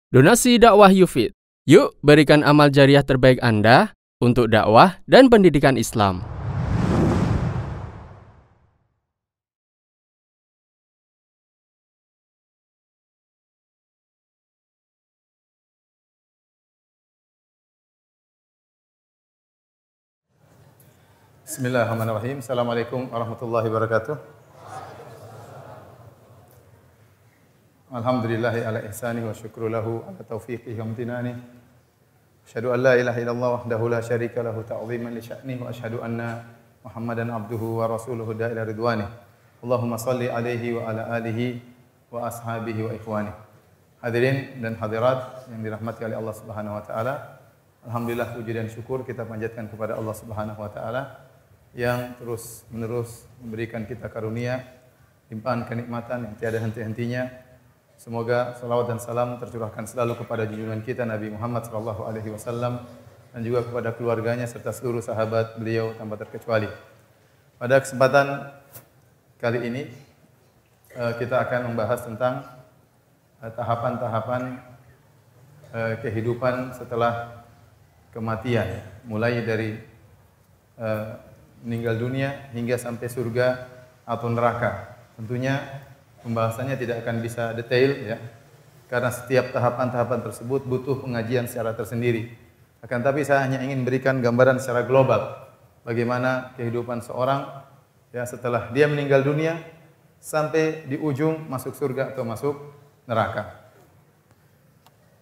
Donasi dakwah Yufid. Yuk berikan amal jariah terbaik Anda untuk dakwah dan pendidikan Islam. Bismillahirrahmanirrahim. Assalamualaikum warahmatullahi wabarakatuh. Alhamdulillahi ala ihsanihi wa syukru lahu ala taufiqihi wa amtinanihi. Asyhadu an la ilaha illallah wahdahu la syarika lahu ta'ziman li sya'nihi wa asyhadu anna Muhammadan abduhu wa rasuluhu da'ila ridwanihi. Allahumma salli alaihi wa ala alihi wa ashabihi wa ikhwanihi. Hadirin dan hadirat yang dirahmati oleh Allah Subhanahu wa taala. Alhamdulillah puji dan syukur kita panjatkan kepada Allah Subhanahu wa taala yang terus-menerus memberikan kita karunia, limpahan kenikmatan yang tiada henti-hentinya. Semoga salawat dan salam tercurahkan selalu kepada junjungan kita Nabi Muhammad sallallahu alaihi wasallam dan juga kepada keluarganya serta seluruh sahabat beliau tanpa terkecuali. Pada kesempatan kali ini kita akan membahas tentang tahapan-tahapan kehidupan setelah kematian, mulai dari meninggal dunia hingga sampai surga atau neraka. Tentunya pembahasannya tidak akan bisa detail ya, karena setiap tahapan-tahapan tersebut butuh pengajian secara tersendiri. Akan tapi saya hanya ingin berikan gambaran secara global bagaimana kehidupan seorang ya setelah dia meninggal dunia sampai di ujung masuk surga atau masuk neraka.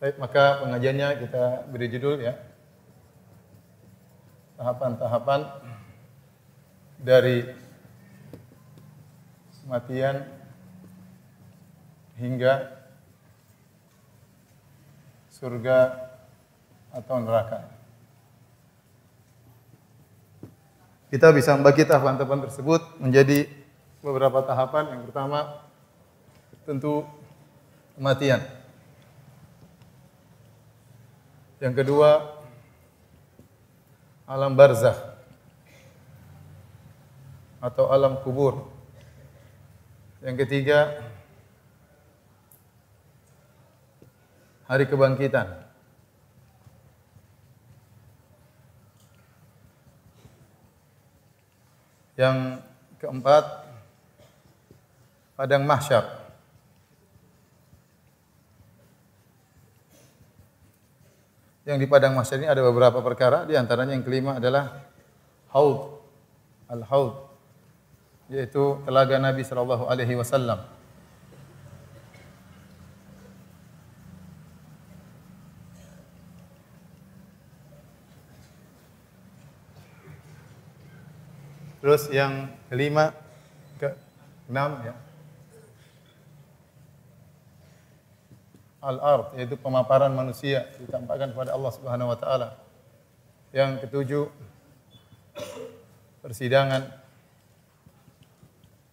Baik, maka pengajiannya kita beri judul ya, tahapan-tahapan dari kematian hingga surga atau neraka. Kita bisa membagi tahapan-tahapan tersebut menjadi beberapa tahapan. Yang pertama tentu kematian. Yang kedua alam barzakh atau alam kubur. Yang ketiga hari kebangkitan. Yang keempat padang mahsyar. Yang di padang mahsyar ini ada beberapa perkara, di antaranya yang kelima adalah haud, al-haud, yaitu telaga Nabi sallallahu alaihi wasallam. Terus yang kelima, keenam ya, al-ard, yaitu pemaparan manusia ditampakkan kepada Allah Subhanahu wa taala. Yang ketujuh, persidangan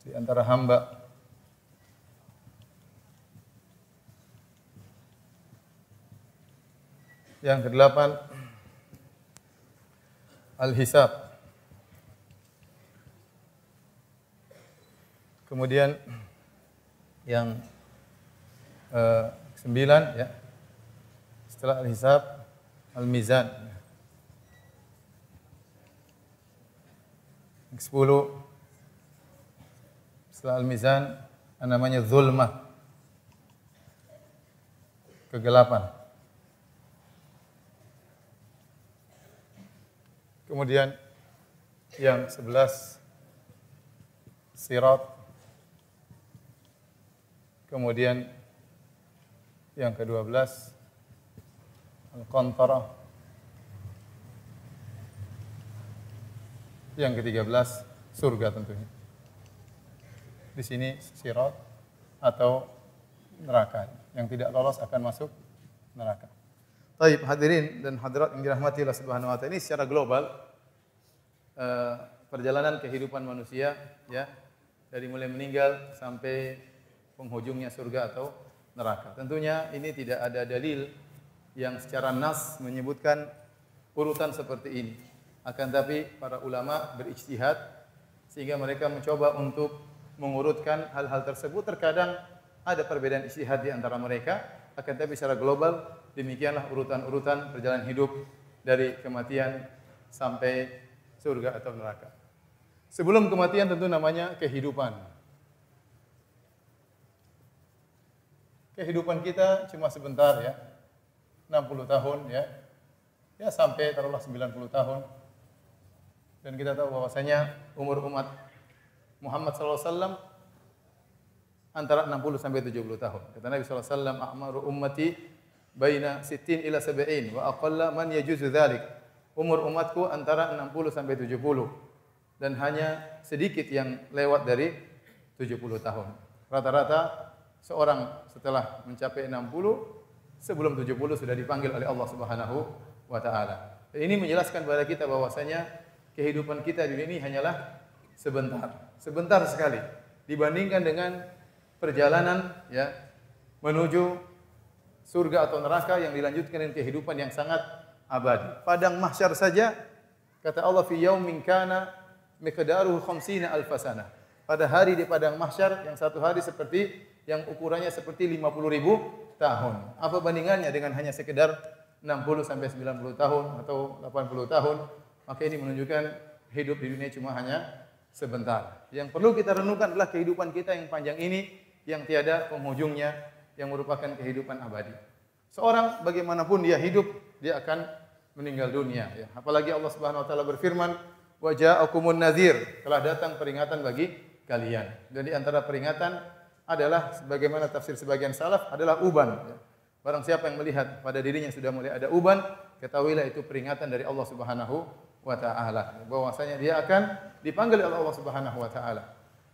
di antara hamba. Yang kedelapan, al-hisab. Kemudian yang sembilan ya, setelah al-hisab, al-mizan. Yang sepuluh, setelah al-mizan, namanya zulmah, kegelapan. Kemudian yang 11 sirat. Kemudian yang ke-12 al-qantarah. Yang ke-13 surga tentunya. Di sini sirat atau neraka. Yang tidak lolos akan masuk neraka. Baik, hadirin dan hadirat yang dirahmati Allah Subhanahu wa taala, ini secara global perjalanan kehidupan manusia ya, dari mulai meninggal sampai penghujungnya surga atau neraka. Tentunya ini tidak ada dalil yang secara nas menyebutkan urutan seperti ini. Akan tapi para ulama berijtihad sehingga mereka mencoba untuk mengurutkan hal-hal tersebut. Terkadang ada perbedaan ijtihad di antara mereka, akan tapi secara global demikianlah urutan-urutan perjalanan hidup dari kematian sampai surga atau neraka. Sebelum kematian tentu namanya kehidupan. Kehidupan kita cuma sebentar ya. 60 tahun ya. Ya sampai taruhlah 90 tahun. Dan kita tahu bahwasanya umur umat Muhammad SAW antara 60 sampai 70 tahun. Kata Nabi SAW, "A'maru ummati baina 60 ila 70 wa aqalla man yajuzu dzalik." Umur umatku antara 60 sampai 70 dan hanya sedikit yang lewat dari 70 tahun. Rata-rata seorang setelah mencapai 60 sebelum 70 sudah dipanggil oleh Allah Subhanahu wa taala. Ini menjelaskan kepada kita bahwasanya kehidupan kita di dunia ini hanyalah sebentar. Sebentar sekali dibandingkan dengan perjalanan ya menuju surga atau neraka yang dilanjutkan dengan kehidupan yang sangat abadi. Padang mahsyar saja kata Allah fi yaumin kana miqdaruhu 50 alf sanah. Pada hari di padang mahsyar yang satu hari seperti yang ukurannya seperti 50.000 tahun. Apa bandingannya dengan hanya sekedar 60 sampai 90 tahun atau 80 tahun? Maka ini menunjukkan hidup di dunia cuma hanya sebentar. Yang perlu kita renungkan adalah kehidupan kita yang panjang ini yang tiada penghujungnya, yang merupakan kehidupan abadi. Seorang bagaimanapun dia hidup, dia akan meninggal dunia. Ya. Apalagi Allah Subhanahu Wa Taala berfirman, "Wa ja'akumun nadhir," telah datang peringatan bagi kalian. Dan di antara peringatan adalah, sebagaimana tafsir sebagian salaf, adalah uban. Ya. Barang siapa yang melihat pada dirinya sudah mulai ada uban, ketahuilah itu peringatan dari Allah Subhanahu Wa Taala. Bahwasanya dia akan dipanggil oleh Allah Subhanahu Wa Taala.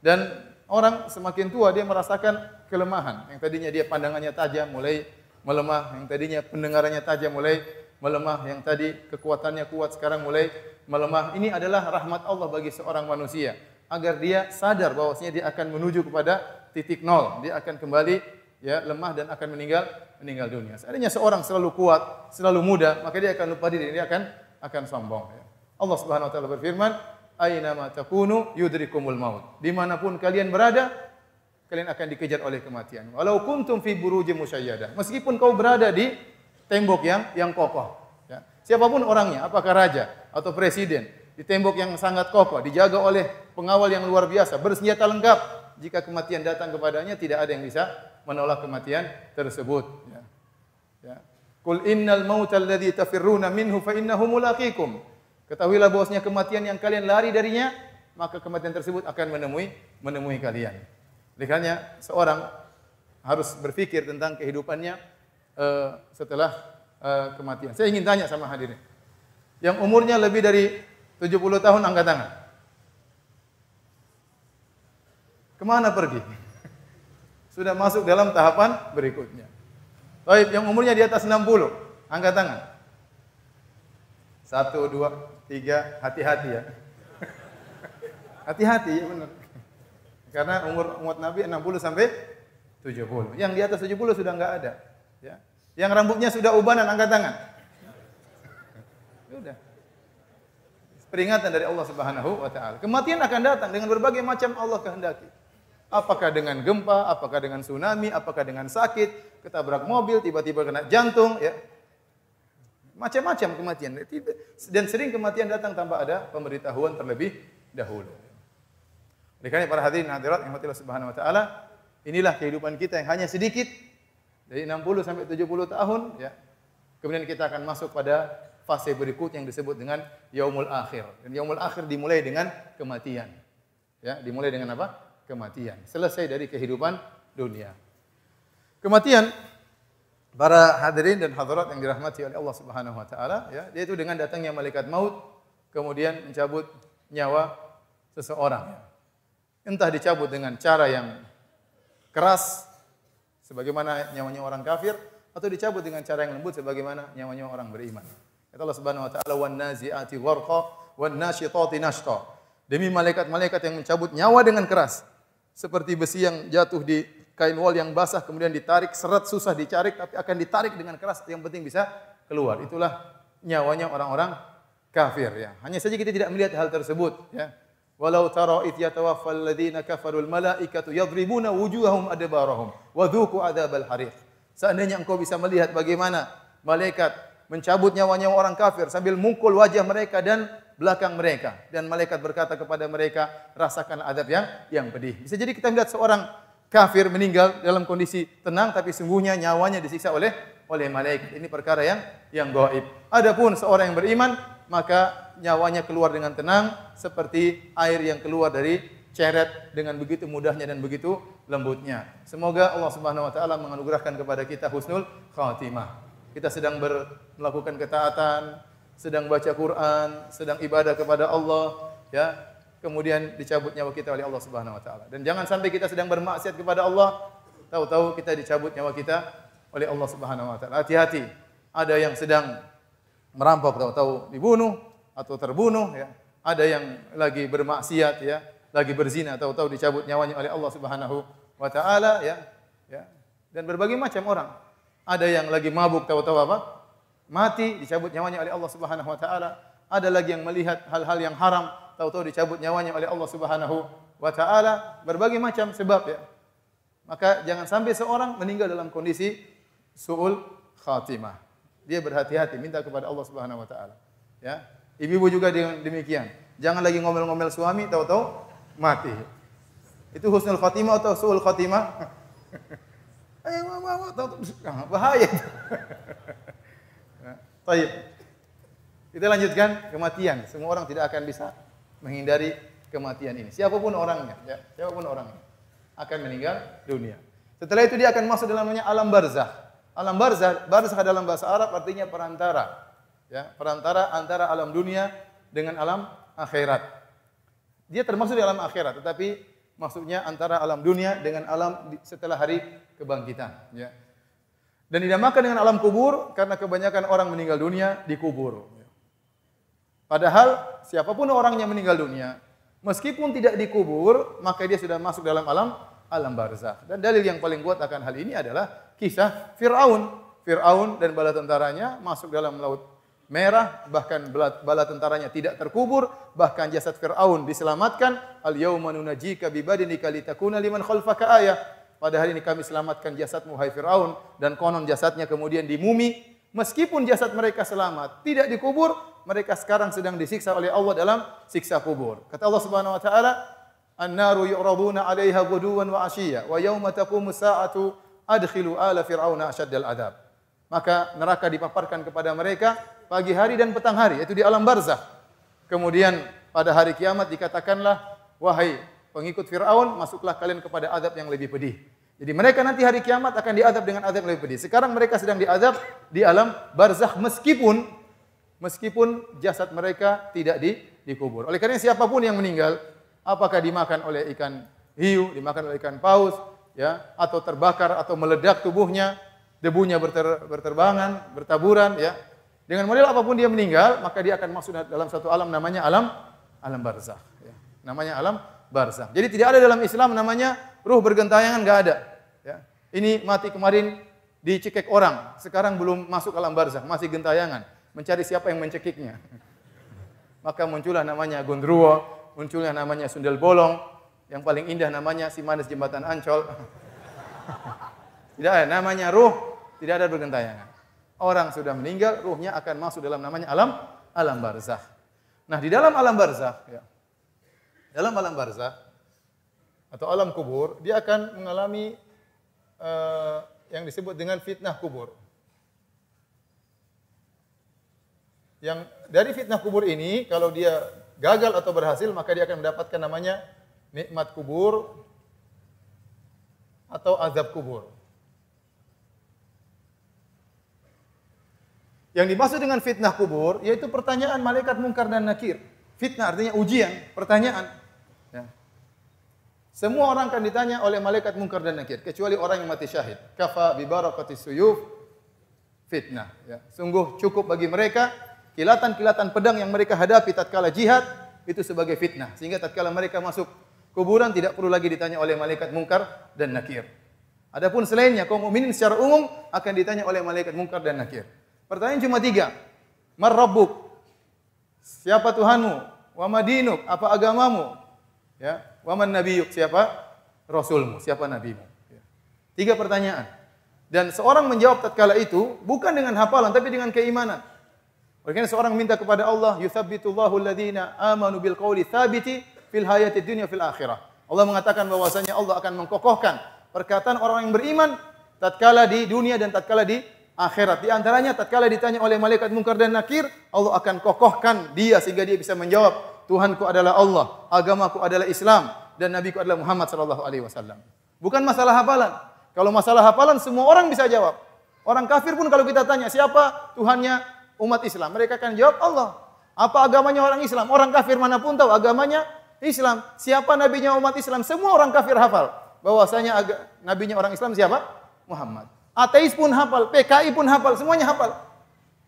Dan orang semakin tua dia merasakan kelemahan. Yang tadinya dia pandangannya tajam mulai melemah, yang tadinya pendengarannya tajam mulai melemah, yang tadi kekuatannya kuat sekarang mulai melemah. Ini adalah rahmat Allah bagi seorang manusia agar dia sadar bahwasanya dia akan menuju kepada titik nol. Dia akan kembali ya lemah dan akan meninggal dunia. Seandainya seorang selalu kuat, selalu muda, maka dia akan lupa diri, dia akan sombong ya. Allah Subhanahu wa taala berfirman, "Aina ma takunu yudrikumul maut." Dimanapun kalian berada, kalian akan dikejar oleh kematian. Walau kuntum fi burujim musyayyadah. Meskipun kau berada di tembok yang kokoh, ya. Siapapun orangnya, apakah raja atau presiden, di tembok yang sangat kokoh, dijaga oleh pengawal yang luar biasa, bersenjata lengkap. Jika kematian datang kepadanya, tidak ada yang bisa menolak kematian tersebut. Ya. Ya. Qul innal mautal ladzi tafirruna minhu fa innahu mulaqikum. Ketahuilah bahwasanya kematian yang kalian lari darinya, maka kematian tersebut akan menemui kalian. Oleh karena seorang harus berpikir tentang kehidupannya setelah kematian. Saya ingin tanya sama hadirin. Yang umurnya lebih dari 70 tahun angkat tangan. Kemana pergi? Sudah masuk dalam tahapan berikutnya. Baik, yang umurnya di atas 60, angkat tangan. 1, 2, 3, hati-hati ya. Hati-hati ya benar. Karena umur umat Nabi 60 sampai 70. Yang di atas 70 sudah enggak ada, ya. Yang rambutnya sudah ubanan angkat tangan. Sudah. Peringatan dari Allah Subhanahu wa taala. Kematian akan datang dengan berbagai macam Allah kehendaki. Apakah dengan gempa, apakah dengan tsunami, apakah dengan sakit, ketabrak mobil, tiba-tiba kena jantung, ya. Macam-macam kematian. Dan sering kematian datang tanpa ada pemberitahuan terlebih dahulu. Oleh karena para hadirin hadirat yang Allah Subhanahu wa taala, inilah kehidupan kita yang hanya sedikit dari 60 sampai 70 tahun, ya. Kemudian kita akan masuk pada fase berikut yang disebut dengan yaumul akhir. Dan yaumul akhir dimulai dengan kematian. Ya, dimulai dengan apa? Kematian. Selesai dari kehidupan dunia. Kematian, para hadirin dan hadirat yang dirahmati oleh Allah Subhanahu wa taala, ya, yaitu dengan datangnya malaikat maut kemudian mencabut nyawa seseorang. Entah dicabut dengan cara yang keras sebagaimana nyawanya orang kafir atau dicabut dengan cara yang lembut sebagaimana nyawanya orang beriman. Kata Allah Subhanahu wa taala, "Wan nazi'ati gharqa wan nasyitati nashta." Demi malaikat-malaikat yang mencabut nyawa dengan keras, seperti besi yang jatuh di kain wol yang basah kemudian ditarik seret susah dicari tapi akan ditarik dengan keras, yang penting bisa keluar. Itulah nyawanya orang-orang kafir, ya. Hanya saja kita tidak melihat hal tersebut, ya. Walau tara id yatawaffal ladzina kafarul malaikatu yadribuna wujuhahum adbarahum wa dzuqu adzabal hariq. Seandainya engkau bisa melihat bagaimana malaikat mencabut nyawa-nyawa orang kafir sambil mukul wajah mereka dan belakang mereka, dan malaikat berkata kepada mereka, rasakan adab yang pedih. Bisa jadi kita melihat seorang kafir meninggal dalam kondisi tenang, tapi sungguhnya nyawanya disiksa oleh malaikat. Ini perkara yang gaib. Adapun seorang yang beriman, maka nyawanya keluar dengan tenang seperti air yang keluar dari ceret dengan begitu mudahnya dan begitu lembutnya. Semoga Allah Subhanahu wa taala menganugerahkan kepada kita husnul khatimah. Kita sedang melakukan ketaatan, sedang baca Quran, sedang ibadah kepada Allah, ya. Kemudian dicabut nyawa kita oleh Allah Subhanahu wa taala. Dan jangan sampai kita sedang bermaksiat kepada Allah, tahu-tahu kita dicabut nyawa kita oleh Allah Subhanahu wa taala. Hati-hati. Ada yang sedang merampok, tahu-tahu dibunuh atau terbunuh, ya. Ada yang lagi bermaksiat, ya, lagi berzina, tahu-tahu dicabut nyawanya oleh Allah Subhanahu wa taala, ya. Dan berbagai macam orang. Ada yang lagi mabuk, tahu-tahu apa? Mati, dicabut nyawanya oleh Allah Subhanahu wa taala. Ada lagi yang melihat hal-hal yang haram, tahu-tahu dicabut nyawanya oleh Allah Subhanahu wa taala. Berbagai macam sebab, ya. Maka jangan sampai seorang meninggal dalam kondisi su'ul khatimah. Dia berhati-hati, minta kepada Allah Subhanahu wa taala. Ya. Ibu-ibu juga demikian. Jangan lagi ngomel-ngomel suami, tahu-tahu mati. Itu husnul khatimah atau su'ul khatimah? Ayo mama, bahaya. Baik. Kita lanjutkan kematian. Semua orang tidak akan bisa menghindari kematian ini. Siapapun orangnya, ya, siapapun orangnya akan meninggal dunia. Setelah itu dia akan masuk dalam namanya alam barzakh. Alam barzakh dalam bahasa Arab artinya perantara. Ya, perantara antara alam dunia dengan alam akhirat. Dia termasuk di alam akhirat, tetapi maksudnya antara alam dunia dengan alam setelah hari kebangkitan, ya. Dan dinamakan dengan alam kubur karena kebanyakan orang meninggal dunia dikubur. Padahal siapapun orang yang meninggal dunia, meskipun tidak dikubur, maka dia sudah masuk dalam alam barzakh. Dan dalil yang paling kuat akan hal ini adalah kisah Fir'aun. Fir'aun dan bala tentaranya masuk dalam laut merah, bahkan bala tentaranya tidak terkubur, bahkan jasad Fir'aun diselamatkan. Al-yauma nunajjika bi badanika litakuna liman khalfaka ayah. Pada hari ini kami selamatkan jasadmu, hai Fir'aun, dan konon jasadnya kemudian dimumi. Meskipun jasad mereka selamat, tidak dikubur, mereka sekarang sedang disiksa oleh Allah dalam siksa kubur. Kata Allah Subhanahu wa taala, "An-naru yu'raduna 'alaiha ghuduwan wa 'ashiyya, wa yauma taqumu sa'atu adkhilu ala fir'auna asyaddal adab." Maka neraka dipaparkan kepada mereka pagi hari dan petang hari, yaitu di alam barzakh. Kemudian pada hari kiamat dikatakanlah, "Wahai pengikut Fir'aun, masuklah kalian kepada azab yang lebih pedih." Jadi mereka nanti hari kiamat akan diazab dengan azab yang lebih pedih. Sekarang mereka sedang diazab di alam barzakh meskipun jasad mereka tidak dikubur. Oleh karena siapapun yang meninggal, apakah dimakan oleh ikan hiu, dimakan oleh ikan paus, ya, atau terbakar atau meledak tubuhnya, debunya berterbangan, bertaburan, ya. Dengan model apapun dia meninggal, maka dia akan masuk dalam satu alam namanya alam barzakh, ya. Namanya alam barzakh. Jadi tidak ada dalam Islam namanya ruh bergentayangan, enggak ada, ya. Ini mati kemarin dicekik orang, sekarang belum masuk alam barzakh, masih gentayangan, mencari siapa yang mencekiknya. Maka muncullah namanya gondruwo, munculnya namanya sundel bolong, yang paling indah namanya si manis jembatan Ancol. Tidak ada namanya ruh, tidak ada bergentayangan. Orang sudah meninggal, ruhnya akan masuk dalam namanya alam barzakh. Nah, di dalam alam barzakh, ya, dalam alam barzakh atau alam kubur, dia akan mengalami yang disebut dengan fitnah kubur. Yang dari fitnah kubur ini, kalau dia gagal atau berhasil, maka dia akan mendapatkan namanya nikmat kubur atau azab kubur. Yang dimaksud dengan fitnah kubur, yaitu pertanyaan malaikat mungkar dan nakir. Fitnah artinya ujian, pertanyaan. Ya. Semua orang akan ditanya oleh malaikat mungkar dan nakir, kecuali orang yang mati syahid. Kafa bi barakati suyuf fitnah. Ya. Sungguh cukup bagi mereka kilatan-kilatan pedang yang mereka hadapi tatkala jihad itu sebagai fitnah. Sehingga tatkala mereka masuk kuburan tidak perlu lagi ditanya oleh malaikat mungkar dan nakir. Adapun selainnya kaum mukminin secara umum akan ditanya oleh malaikat mungkar dan nakir. Pertanyaan cuma 3. Mar rabbuk? Siapa Tuhanmu? Wa madinuk? Apa agamamu? Ya. Wa man nabiyuk? Siapa rasulmu? Siapa nabimu? Ya. 3 pertanyaan. Dan seorang menjawab tatkala itu bukan dengan hafalan tapi dengan keimanan. Oleh karena seorang minta kepada Allah, yutsabbitullahu alladziina aamanu bil qauli tsabiti fil hayatid dunya fil akhirah. Allah mengatakan bahwasanya Allah akan mengkokohkan perkataan orang yang beriman tatkala di dunia dan tatkala di akhirat. Di antaranya tatkala ditanya oleh malaikat Munkar dan Nakir, Allah akan kokohkan dia sehingga dia bisa menjawab, Tuhanku adalah Allah, agamaku adalah Islam, dan nabiku adalah Muhammad sallallahu alaihi wasallam. Bukan masalah hafalan. Kalau masalah hafalan semua orang bisa jawab. Orang kafir pun kalau kita tanya siapa Tuhannya umat Islam, mereka akan jawab Allah. Apa agamanya orang Islam? Orang kafir manapun tahu agamanya Islam. Siapa nabinya umat Islam? Semua orang kafir hafal. Bahwasanya nabinya orang Islam siapa? Muhammad. Ateis pun hafal, PKI pun hafal, semuanya hafal.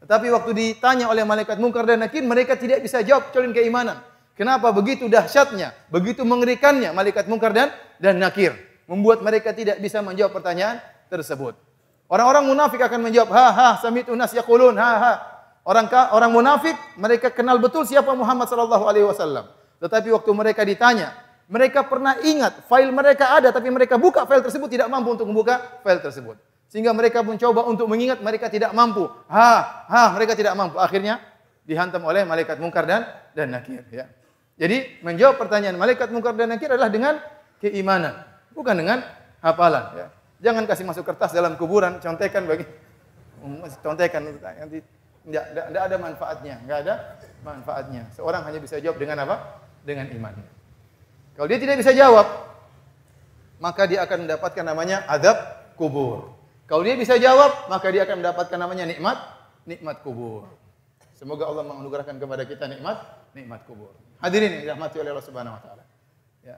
Tetapi waktu ditanya oleh malaikat Munkar dan Nakir, mereka tidak bisa jawab kecuali keimanan. Kenapa? Begitu dahsyatnya, begitu mengerikannya malaikat Munkar dan Nakir, membuat mereka tidak bisa menjawab pertanyaan tersebut. Orang-orang munafik akan menjawab, sami'tu nas yaqulun, Orang munafik mereka kenal betul siapa Muhammad sallallahu alaihi wasallam. Tetapi waktu mereka ditanya, mereka pernah ingat file mereka ada tapi mereka buka file tersebut tidak mampu untuk membuka file tersebut. Sehingga mereka mencoba untuk mengingat mereka tidak mampu. Mereka tidak mampu. Akhirnya dihantam oleh malaikat Munkar dan Nakir, ya. Jadi menjawab pertanyaan malaikat Munkar dan Nakir adalah dengan keimanan, bukan dengan hafalan, ya. Jangan kasih masuk kertas dalam kuburan, contekan nanti tidak ada manfaatnya, enggak ada manfaatnya. Seorang hanya bisa jawab dengan apa? Dengan imannya. Kalau dia tidak bisa jawab, maka dia akan mendapatkan namanya azab kubur. Kalau dia bisa jawab, maka dia akan mendapatkan namanya nikmat kubur. Semoga Allah menganugerahkan kepada kita nikmat kubur. Hadirin yang dirahmati oleh Allah Subhanahu wa taala. Ya.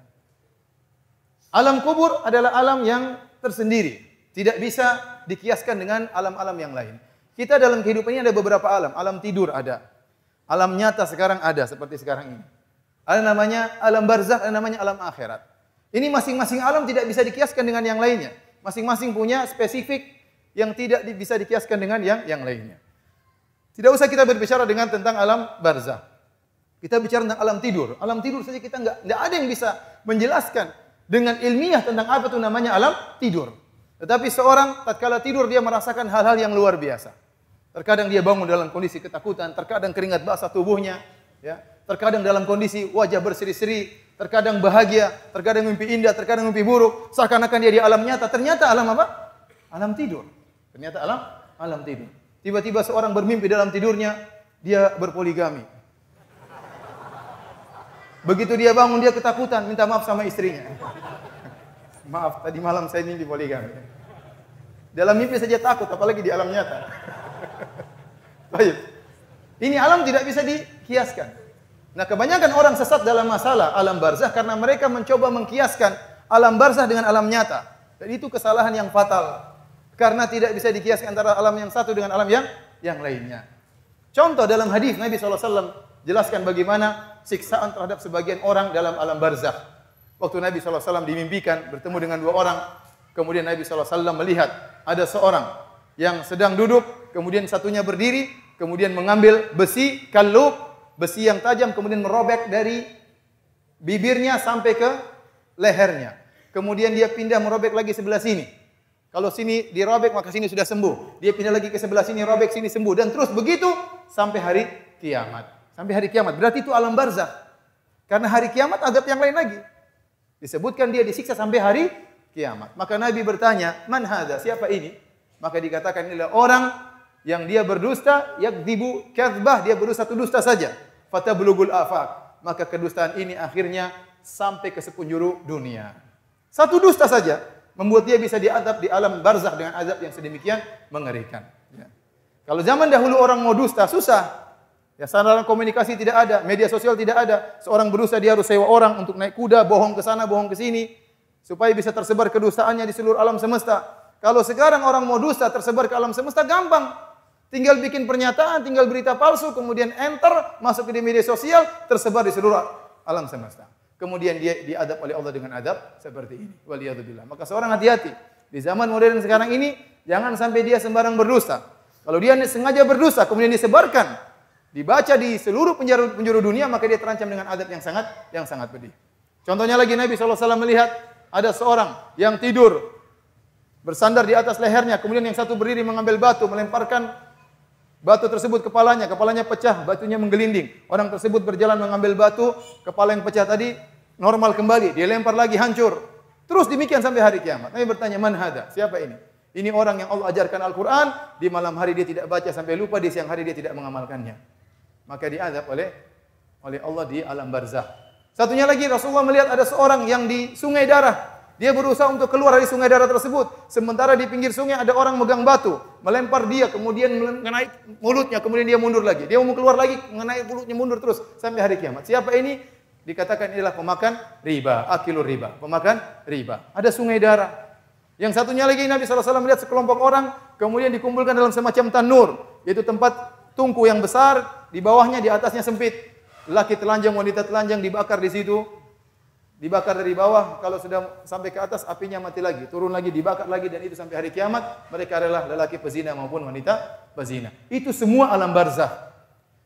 Alam kubur adalah alam yang tersendiri, tidak bisa dikiaskan dengan alam-alam yang lain. Kita dalam kehidupan ini ada beberapa alam. Alam tidur ada. Alam nyata sekarang ada seperti sekarang ini. Ada namanya alam barzakh, ada namanya alam akhirat. Ini masing-masing alam tidak bisa dikiaskan dengan yang lainnya. Masing-masing punya spesifik yang tidak bisa dikiaskan dengan yang lainnya. Tidak usah kita berbicara tentang alam barzakh. Kita bicara tentang alam tidur. Alam tidur saja kita enggak ada yang bisa menjelaskan dengan ilmiah tentang apa itu namanya alam tidur. Tetapi seorang tatkala tidur dia merasakan hal-hal yang luar biasa. Terkadang dia bangun dalam kondisi ketakutan, terkadang keringat basah tubuhnya, ya. Terkadang dalam kondisi wajah berseri-seri, terkadang bahagia, terkadang mimpi indah, terkadang mimpi buruk, seakan-akan dia di alam nyata. Ternyata alam apa? Alam tidur. Ternyata alam tidur. Tiba-tiba seorang bermimpi dalam tidurnya dia berpoligami. Begitu dia bangun dia ketakutan, minta maaf sama istrinya. Maaf, tadi malam saya mimpi poligami. Dalam mimpi saja takut, apalagi di alam nyata. Baik. Ini alam tidak bisa dikiaskan. Nah, kebanyakan orang sesat dalam masalah alam barzakh karena mereka mencoba mengkiaskan alam barzakh dengan alam nyata. Dan itu kesalahan yang fatal. Karena tidak bisa dikiaskan antara alam yang satu dengan alam yang lainnya. Contoh dalam hadis Nabi SAW jelaskan bagaimana siksaan terhadap sebagian orang dalam alam barzakh. Waktu Nabi SAW dimimpikan bertemu dengan dua orang, kemudian Nabi SAW melihat ada seorang yang sedang duduk, kemudian satunya berdiri, kemudian mengambil besi kalub, besi yang tajam, kemudian merobek dari bibirnya sampai ke lehernya. Kemudian dia pindah merobek lagi sebelah sini. Kalau sini dirobek maka sini sudah sembuh. Dia pindah lagi ke sebelah sini, robek sini sembuh. Dan terus begitu sampai hari kiamat. Sampai hari kiamat. Berarti itu alam barzakh. Karena hari kiamat azab yang lain lagi. Disebutkan dia disiksa sampai hari kiamat. Maka Nabi bertanya, man hadza? Siapa ini? Maka dikatakan inilah orang yang dia berdusta, yakdzibu kadzbah, dia berdusta satu dusta saja. Fatablugul afaq. Maka kedustaan ini akhirnya sampai ke sepenjuru dunia. Satu dusta saja membuat dia bisa diadab di alam barzakh dengan azab yang sedemikian mengerikan. Ya. Kalau zaman dahulu orang mau dusta susah. Ya, sarana komunikasi tidak ada, media sosial tidak ada. Seorang berdusta dia harus sewa orang untuk naik kuda, bohong ke sana, bohong ke sini supaya bisa tersebar kedustaannya di seluruh alam semesta. Kalau sekarang orang mau dusta tersebar ke alam semesta gampang. Tinggal bikin pernyataan, tinggal berita palsu, kemudian enter, masuk ke media sosial, tersebar di seluruh alam semesta. Kemudian dia diadab oleh Allah dengan adab seperti ini. Waliyadzubillah. Maka seorang hati-hati. Di zaman modern sekarang ini, jangan sampai dia sembarang berdusta. Kalau dia sengaja berdusta, kemudian disebarkan, dibaca di seluruh penjuru dunia, maka dia terancam dengan adab yang sangat pedih. Contohnya lagi Nabi SAW melihat ada seorang yang tidur bersandar di atas lehernya, kemudian yang satu berdiri mengambil batu, melemparkan batu tersebut kepalanya pecah, batunya menggelinding. Orang tersebut berjalan mengambil batu, kepala yang pecah tadi normal kembali, dia lempar lagi hancur. Terus demikian sampai hari kiamat. Nabi bertanya, "Man hada?" Siapa ini? Ini orang yang Allah ajarkan Al-Qur'an, di malam hari dia tidak baca sampai lupa, di siang hari dia tidak mengamalkannya. Maka diazab oleh Allah di alam barzakh. Satunya lagi, Rasulullah melihat ada seorang yang di sungai darah. Dia berusaha untuk keluar dari sungai darah tersebut. Sementara di pinggir sungai ada orang megang batu, melempar dia, kemudian mengenai mulutnya, kemudian dia mundur lagi. Dia mau keluar lagi, mengenai mulutnya mundur terus sampai hari kiamat. Siapa ini? Dikatakan inilah pemakan riba, akilur riba, pemakan riba. Ada sungai darah. Yang satunya lagi Nabi SAW melihat sekelompok orang, kemudian dikumpulkan dalam semacam tanur, yaitu tempat tungku yang besar, di bawahnya, di atasnya sempit. Laki telanjang, wanita telanjang dibakar di situ. Dibakar dari bawah, kalau sudah sampai ke atas apinya mati lagi, turun lagi, dibakar lagi, dan itu sampai hari kiamat. Mereka adalah lelaki pezina maupun wanita pezina. Itu semua alam barzakh.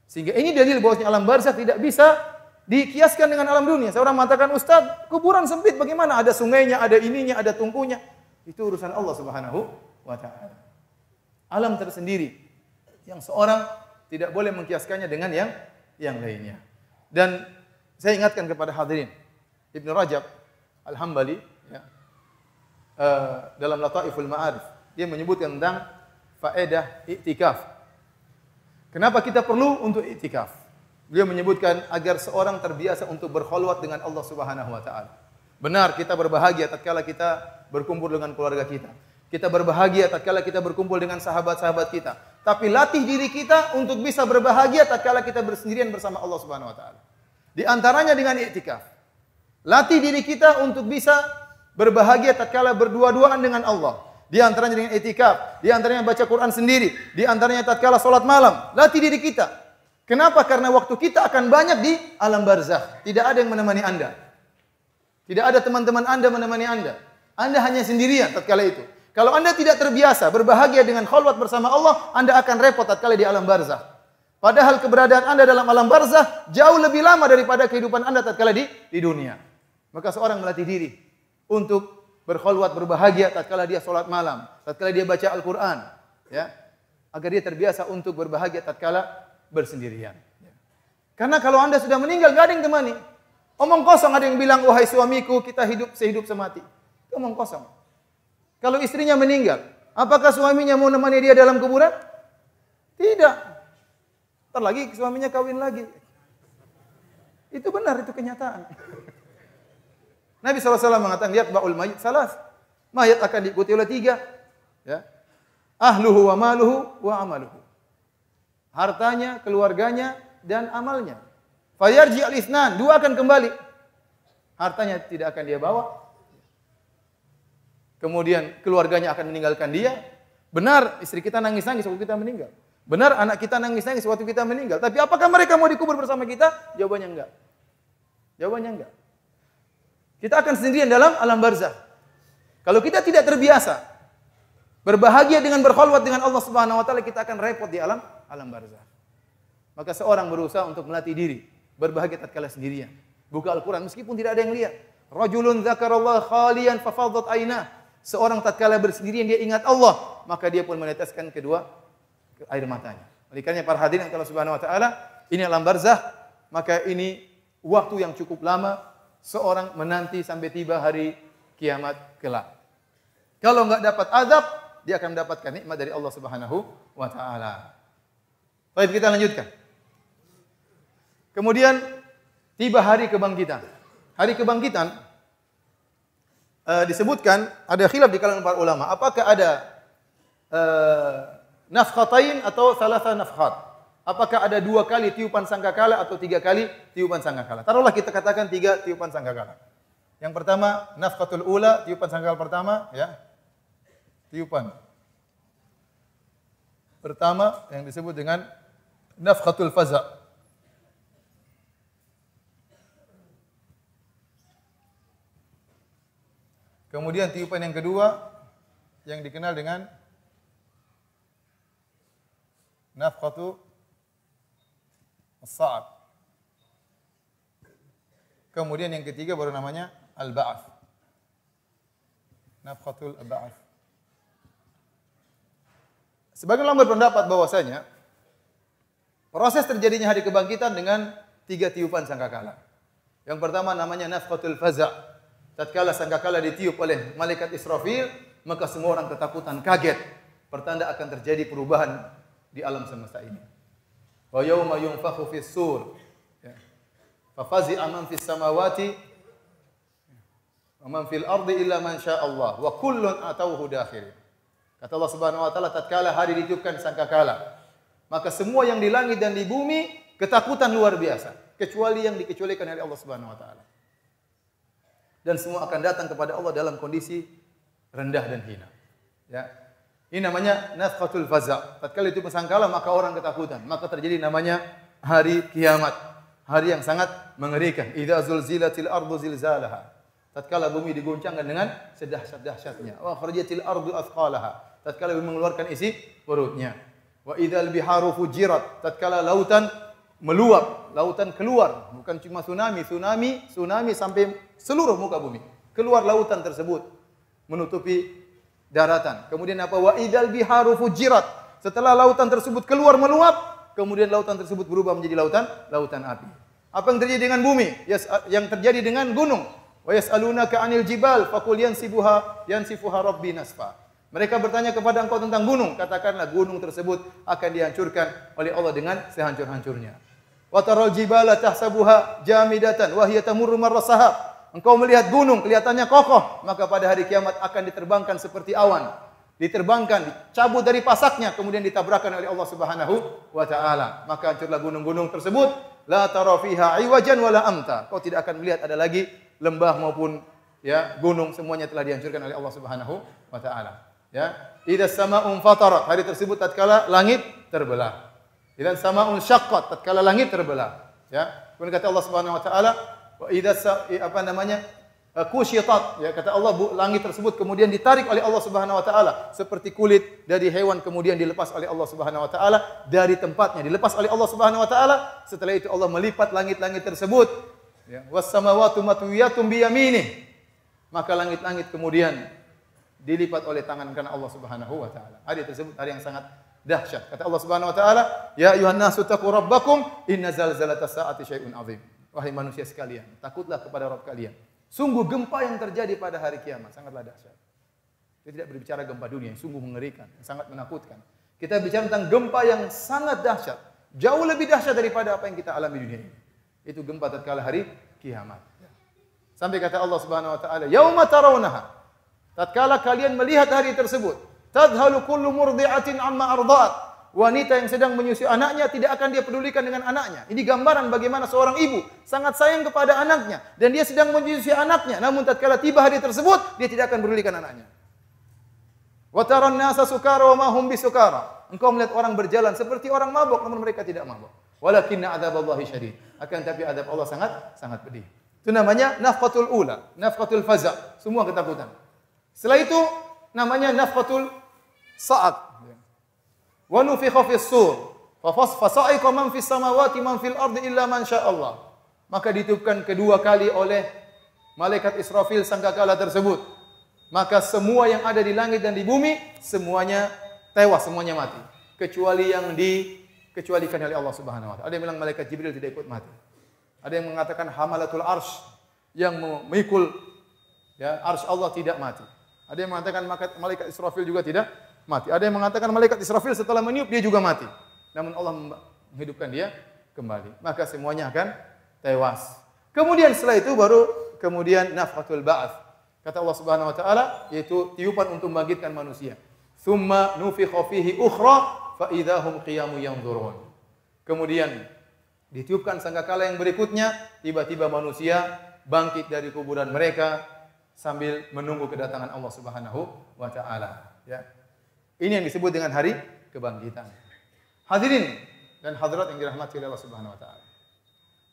Sehingga ini dalil bahwasanya alam barzakh tidak bisa dikiaskan dengan alam dunia. Seorang mengatakan, "Ustaz, kuburan sempit bagaimana? Ada sungainya, ada ininya, ada tungkunya." Itu urusan Allah Subhanahu wa taala. Alam tersendiri yang seorang tidak boleh mengkiaskannya dengan yang lainnya. Dan saya ingatkan kepada hadirin, Ibnu Rajab Al-Hambali ya, dalam Lataiful Ma'arif, dia menyebutkan tentang faedah iktikaf. Kenapa kita perlu untuk iktikaf? Beliau menyebutkan agar seorang terbiasa untuk berkholwat dengan Allah Subhanahu wa taala. Benar, kita berbahagia tatkala kita berkumpul dengan keluarga kita. Kita berbahagia tatkala kita berkumpul dengan sahabat-sahabat kita. Tapi latih diri kita untuk bisa berbahagia tatkala kita bersendirian bersama Allah Subhanahu wa taala. Di antaranya dengan iktikaf. Latih diri kita untuk bisa berbahagia tatkala berdua-duaan dengan Allah. Di antaranya dengan iktikaf, di antaranya baca Quran sendiri, di antaranya tatkala salat malam. Latih diri kita. Kenapa? Karena waktu kita akan banyak di alam barzakh. Tidak ada yang menemani Anda. Tidak ada teman-teman Anda menemani Anda. Anda hanya sendirian tatkala itu. Kalau Anda tidak terbiasa berbahagia dengan kholwat bersama Allah, Anda akan repot tatkala di alam barzakh. Padahal keberadaan Anda dalam alam barzakh jauh lebih lama daripada kehidupan Anda tatkala di dunia. Maka seorang melatih diri untuk berkholwat, berbahagia tatkala dia salat malam, tatkala dia baca Al-Qur'an, ya. Agar dia terbiasa untuk berbahagia tatkala bersendirian. Karena kalau Anda sudah meninggal, enggak ada yang temani. Omong kosong, ada yang bilang, "Wahai suamiku, kita hidup sehidup semati." Itu omong kosong. Kalau istrinya meninggal, apakah suaminya mau menemani dia dalam kuburan? Tidak. Ntar lagi suaminya kawin lagi. Itu benar, itu kenyataan. Nabi SAW mengatakan, "Lihat ba'ul mayit salas." Mayat akan diikuti oleh 3. Ya. Ahluhu wa maluhu wa amaluhu. Hartanya, keluarganya, dan amalnya. Fayarji al-ithnan, 2 akan kembali. Hartanya tidak akan dia bawa. Kemudian keluarganya akan meninggalkan dia. Benar, istri kita nangis-nangis waktu kita meninggal. Benar, anak kita nangis-nangis waktu kita meninggal. Tapi apakah mereka mau dikubur bersama kita? Jawabannya enggak. Jawabannya enggak. Kita akan sendirian dalam alam barzakh. Kalau kita tidak terbiasa berbahagia dengan berkholwat dengan Allah Subhanahu wa taala, kita akan repot di alam barzakh. Maka seorang berusaha untuk melatih diri berbahagia tatkala sendirian. Buka Al-Qur'an meskipun tidak ada yang lihat. Rajulun dzakarallaha khalian fafadhat ainah. Seorang tatkala bersendirian dia ingat Allah, maka dia pun meneteskan kedua air matanya. Oleh karena para hadirin Allah Subhanahu wa taala, ini alam barzakh, maka ini waktu yang cukup lama seorang menanti sampai tiba hari kiamat kelak. Kalau enggak dapat azab, dia akan mendapatkan nikmat dari Allah Subhanahu wa taala. Baik, kita lanjutkan. Kemudian tiba hari kebangkitan. Hari kebangkitan disebutkan ada khilaf di kalangan para ulama. Apakah ada nafkhatain atau salasa nafkhat? Apakah ada 2 kali tiupan sangkakala atau 3 kali tiupan sangkakala? Taruhlah kita katakan 3 tiupan sangkakala. Yang pertama nafkhatul ula, tiupan sangkakala pertama, ya. Tiupan pertama yang disebut dengan nafkhatul faza'. Kemudian tiupan yang kedua yang dikenal dengan nafkhatu as-sa'q. Kemudian yang ketiga baru namanya al-ba'ats. Nafkhatul ba'ats. Sebagian ulama berpendapat bahwasanya proses terjadinya hari kebangkitan dengan 3 tiupan sangkakala. Yang pertama namanya nafkhatul faza'. Tatkala sangkakala ditiup oleh malaikat Israfil, maka semua orang ketakutan, kaget. Pertanda akan terjadi perubahan di alam semesta ini. Wa yauma yunfakhu fis sur. Fa fazi'a man fis samawati wa man fil ardi illa man syaa Allah wa kullun atauhu dakhirin. Kata Allah Subhanahu wa taala, tatkala hari ditiupkan sangkakala, maka semua yang di langit dan di bumi ketakutan luar biasa, kecuali yang dikecualikan oleh Allah Subhanahu wa taala. Dan semua akan datang kepada Allah dalam kondisi rendah dan hina. Ya. Ini namanya nafkhatul faza'. Tatkala itu sangkakala maka orang ketakutan, maka terjadi namanya hari kiamat. Hari yang sangat mengerikan. Idza zulzilatil ardu zilzalaha. Tatkala bumi diguncangkan dengan sedahsyat-dahsyatnya. Wa kharajatil ardu athqalaha. Tatkala bumi mengeluarkan isi perutnya. Wa idzal biharu fujirat. Tatkala lautan meluap, lautan keluar, bukan cuma tsunami sampai seluruh muka bumi. Keluar lautan tersebut menutupi daratan. Kemudian apa? Wa idzal biharu fujirat. Setelah lautan tersebut keluar meluap, kemudian lautan tersebut berubah menjadi lautan api. Apa yang terjadi dengan bumi? Yang terjadi dengan gunung. Wa yas'alunaka 'anil jibal faqul yansifuha rabbi nasfa. Mereka bertanya kepada engkau tentang gunung, katakanlah gunung tersebut akan dihancurkan oleh Allah dengan sehancur-hancurnya. Wa taral jibala tahsabuha jamidatan wa hiya tamurru marra sahab. Engkau melihat gunung kelihatannya kokoh, maka pada hari kiamat akan diterbangkan seperti awan. Diterbangkan, dicabut dari pasaknya, kemudian ditabrakkan oleh Allah Subhanahu wa taala. Maka hancurlah gunung-gunung tersebut, la tara fiha iwajan wala amta. Kau tidak akan melihat ada lagi lembah maupun ya gunung, semuanya telah dihancurkan oleh Allah Subhanahu wa taala. Ya, idza sama'un fatarat, hari tersebut tatkala langit terbelah. Idza sama'un syaqqat, tatkala langit terbelah. Ya, kemudian kata Allah Subhanahu wa taala, wa idza kusyitat, ya kata Allah langit tersebut kemudian ditarik oleh Allah Subhanahu wa taala seperti kulit dari hewan, kemudian dilepas oleh Allah Subhanahu wa taala dari tempatnya, dilepas oleh Allah Subhanahu wa taala. Setelah itu Allah melipat langit-langit tersebut, ya, was samawati matwiyatun bi yaminih. Maka langit-langit kemudian dilipat oleh tangan kanan Allah Subhanahu wa taala. Hari tersebut hari yang sangat dahsyat. Kata Allah Subhanahu wa taala, "Ya ayuhan nasu taqu rabbakum, inna zalzalatas saati syai'un 'adzim." Wahai manusia sekalian, takutlah kepada Rabb kalian. Sungguh gempa yang terjadi pada hari kiamat sangatlah dahsyat. Kita tidak berbicara gempa dunia yang sungguh mengerikan, yang sangat menakutkan. Kita bicara tentang gempa yang sangat dahsyat, jauh lebih dahsyat daripada apa yang kita alami di dunia ini. Itu gempa tatkala hari kiamat. Sampai kata Allah Subhanahu wa taala, "Yauma tarawunaha." Tatkala kalian melihat hari tersebut, tadhalu kullu murdi'atin amma arda'at. Wanita yang sedang menyusui anaknya tidak akan dia pedulikan dengan anaknya. Ini gambaran bagaimana seorang ibu sangat sayang kepada anaknya dan dia sedang menyusui anaknya. Namun tatkala tiba hari tersebut, dia tidak akan pedulikan anaknya. Wa taran nasa sukara wa ma hum bisukara. Engkau melihat orang berjalan seperti orang mabuk namun mereka tidak mabuk. Walakinna adzaballahi syadid. Akan tapi adab Allah sangat pedih. Itu namanya nafqatul ula, nafqatul faza', semua ketakutan. Setelah itu namanya nafqatul sa'at. Wa nufikha fis sur, fa sa'iqa man fis samawati man fil ardi illa man syaa Allah. Maka ditiupkan kedua kali oleh malaikat Israfil sangkakala tersebut. Maka semua yang ada di langit dan di bumi semuanya tewas, semuanya mati, kecuali yang dikecualikan oleh Allah Subhanahu wa taala. Ada yang bilang malaikat Jibril tidak ikut mati. Ada yang mengatakan hamalatul arsy yang memikul ya arsy Allah tidak mati. Ada yang mengatakan malaikat Israfil juga tidak mati. Ada yang mengatakan malaikat Israfil setelah meniup dia juga mati. Namun Allah menghidupkan dia kembali. Maka semuanya akan tewas. Kemudian setelah itu baru kemudian nafhatul ba'ats. Kata Allah Subhanahu wa taala yaitu tiupan untuk membangkitkan manusia. Tsumma nufikha fihi ukhra fa idzahum qiyamun yanzurun. Kemudian ditiupkan sangkakala yang berikutnya, tiba-tiba manusia bangkit dari kuburan mereka sambil menunggu kedatangan Allah Subhanahu wa taala. Ya. Ini yang disebut dengan hari kebangkitan. Hadirin dan hadirat yang dirahmati oleh Allah Subhanahu wa taala.